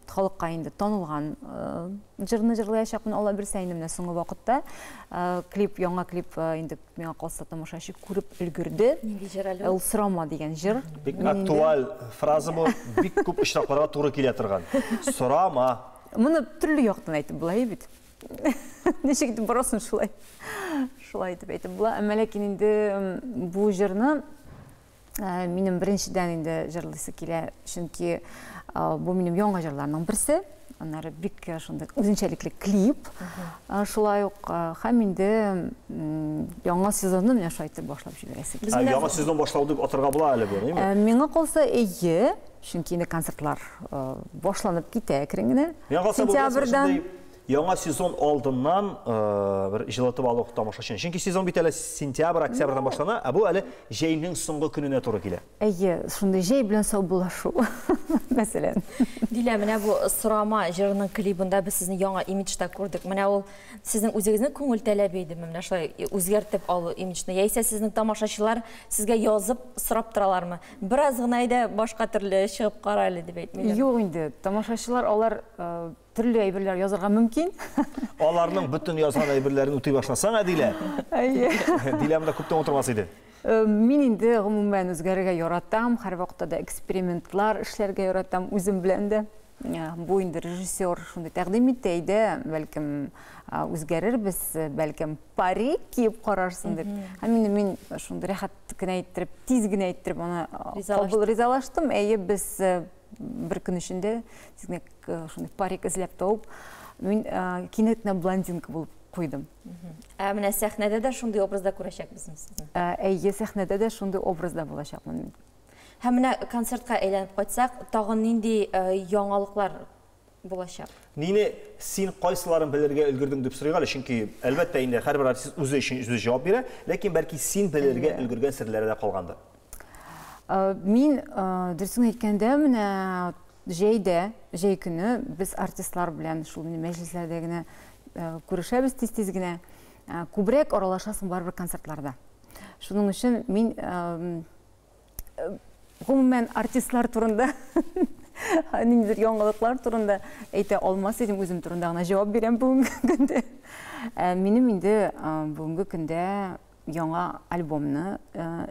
халыкка инде танылган җырны җырлаячакмын, Алла берсә инде менә соңгы вакытта яңа клип инде миңа калса тамашачы күреп өлгерде. Ул сорама дигән җыр. Бик актуаль фраза бу, бик күп очракларга туры килә торган. Сорама. Моны төрле яктан әйтеп була бит. Ничек дип барасын шулай. Шулай дип әйтеп була. Әмма ләкин инде бу җырны минем беренчедән инде җырлыйсы килә, чөнки бу минем яңа җырларның берсе. Аннары бик шундый үзенчәлекле клип. Шулай ук һәм инде яңа сезонны менә шулай итеп башлап җибәрәсе. Яңа сезон башлау дип атырга була әле бу, нәме? Миңа калса, чөнки инде концертлар башланып китә әкрен-генә. Сентябрьдән Яңа сезон алдыннан bir җылытып алу тамашачын. Чөнки сезон бит әле сентябрь, октябрьдән башлана, ә бу әле җәйнең соңгы көненә туры килә. Шундый җәй белән саубулашу. Мәсәлән. Дилә, менә бу сорама җырының клибында без сезне яңа имиджда күрдек. Менә ул сезнең үзегезнең күңел таләбе иде, менә шулай үзгәртеп алу имиджны. Яисә сезнең тамашачылар сезгә язып сорап торалармы? Бераз гына иде башка төрле чыгып кара әле дип әйтмиләр. Юк инде, тамашачылар алар төрле әйберләр язарга мөмкин. Аларның бөтен язган әйберләрен үти башласаң, Дилә. Дилә монда күптән утырмас иде. Мин инде гомумән үзгәрергә яратам, һәр вакытта да экспериментлар эшләргә яратам үзем белән дә. Бу инде режиссер шундый тәкъдим итә иде, бәлкем үзгәрербез, бәлкем парик киеп карарсың дип. Һәм мин шундый рәхәт кенә иттереп, тиз генә иттереп аны ризалаштым. Без bir gün içinde sizin şunu parik izlep taup, ben kinetne blondinka bulup koydum. Менә сәхнәдә дә шундый образда күрәчәкбез сезне. Сәхнәдә дә шундый образда булачакмын. Һәм менә концертка әйләнеп кайтсак, тагын нинди яңалыклар булачак? Нине син кайсыларын белергә өлгердең дип сорыйга, чөнки әлбәттә инде һәрбер артист үзе өчен җавап бирә, ләкин бәлки син белергә өлгергән серләре дә калгандыр. Мин дөресен әйткәндә, менә җәй көне без артистлар белән шул мәҗлесләрдә генә күрешәбез тиз генә. Күбрәк аралашасың барбер концертларда. Шуның өчен мин гомумән артистлар турында, ниндидер яңалыклар турында әйтә алмас идем, үзем турында гына җавап бирәм бүгенге көндә. Минем инде бүгенге көндә яңа альбомны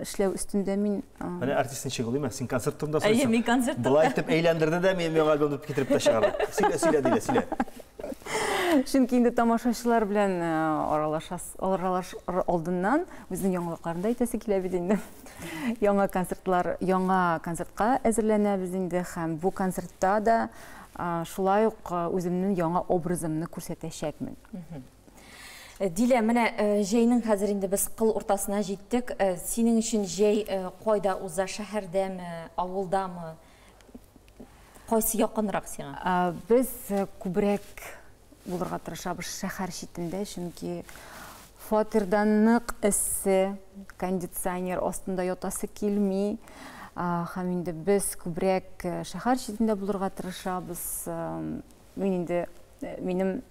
эшләү үстендә мин. Менә артистны чыгылыймы? Син концерт турында сөйләсәң. Мин концерт. Булай итеп әйләндерде дә мин яңа альбомны китереп тә чыгарды. Сөйлә Дилә. Чөнки инде тамашачылар белән аралаш алдыннан үзенең яңалыкларын да әйтәсе килә бит инде. Яңа концертка әзерләнәбез инде һәм бу концертта да шулай ук үземнең яңа образымны күрсәтәчәкмен. Дилә, менә җәйнең хәзер инде без кыл уртасына җиттек. Синең өчен җәй кайда уза, шәһәрдәме, авылдамы? Кайсы якынрак сиңа? Без күбрәк булырга тырышабыз шәһәр читендә, чөнки фатирдан нык эссе, кондиционер астында ятасы килми. Һәм инде без күбрәк шәһәр читендә булырга тырышабыз. Минем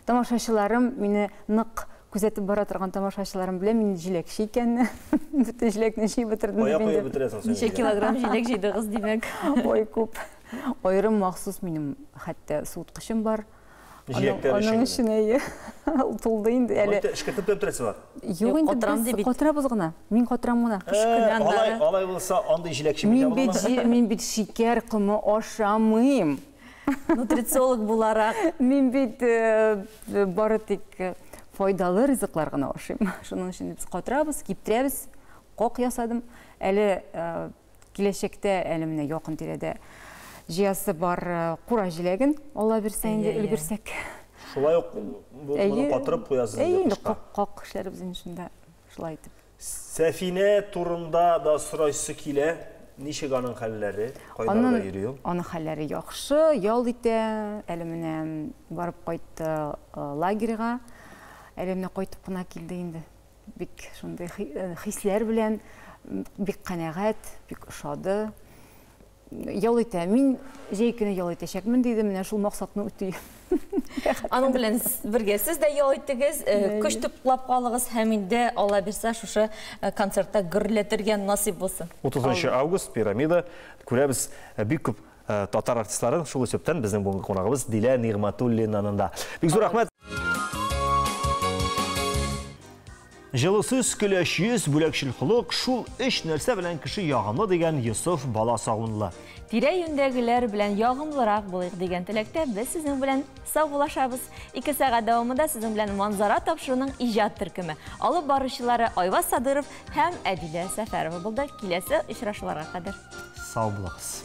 тамашачыларым мине нык күзәтеп бара торган тамашачыларым белән мин җиләкче икәнне, бөтен җиләкне җыйып бетердем дип инде. Ничә килограмм җиләк җыйдыгыз димәк? Ой, күп. Аерым махсус минем хәтта суыткычым бар. Аның өчен Тулды инде әле. Эшкәртеп төптәрәсе бар. Юк инде котырабыз гына. Мин котырам гына. Алай булса андый җиләкче Мин бит шикәр кымы ашамыйм. Нутрициолог буларак. Мин бит бары тик файдалы ризыклар гына ашыйм. Шуның өчен без котырабыз, киптерәбез. Кок ясадым. Әле киләчәктә әле менә якын тирәдә җыясы бар кура җиләген, Алла бирсә инде өлгерсәк. Шулай ук буны катырып куясыз инде. Кок эшләребез инде шулай итеп. Сәфинә турында да сорайсы килә. Ничек аның хәлләре? Кайда йөри? Аның хәлләре яхшы, ял итә. Әле менә барып кайтты лагерьга. Әле менә кайтып кына килде инде. Бик шундый хисләр белән бик канәгать, бик ошады. Ял итә. Мин җәй көне ял итәчәкмен диде, менә шул максатны үтәйм. Аның белән бергә сез дә ял иттегез, көч туплап калыгыз һәм инде Алла бирсә шушы концертта гөрләтергә насип булсын. 30 август пирамида күрәбез бик күп татар артистларын, шул сәбәптән безнең бүгенге кунагыбыз Дилә Нигъматуллинаның. Бик зур рәхмәт. Җылысыз көләчйөз бүләкчел холык шул эш нәрсә белән кеше ягымлы дигән Йосыф Баласагунлы. Тирә-юньдәгеләр белән ягымлырак булыйк дигән теләктә без сезнең белән саубулашабыз. 2 сәгать дәвамында сезнең белән манзара тапшыруның иҗат төркеме алып баручылары Айваз Садыров һәм Әдилә Сәфәрова булды. Киләсе очрашуларга кадәр сау булыгыз.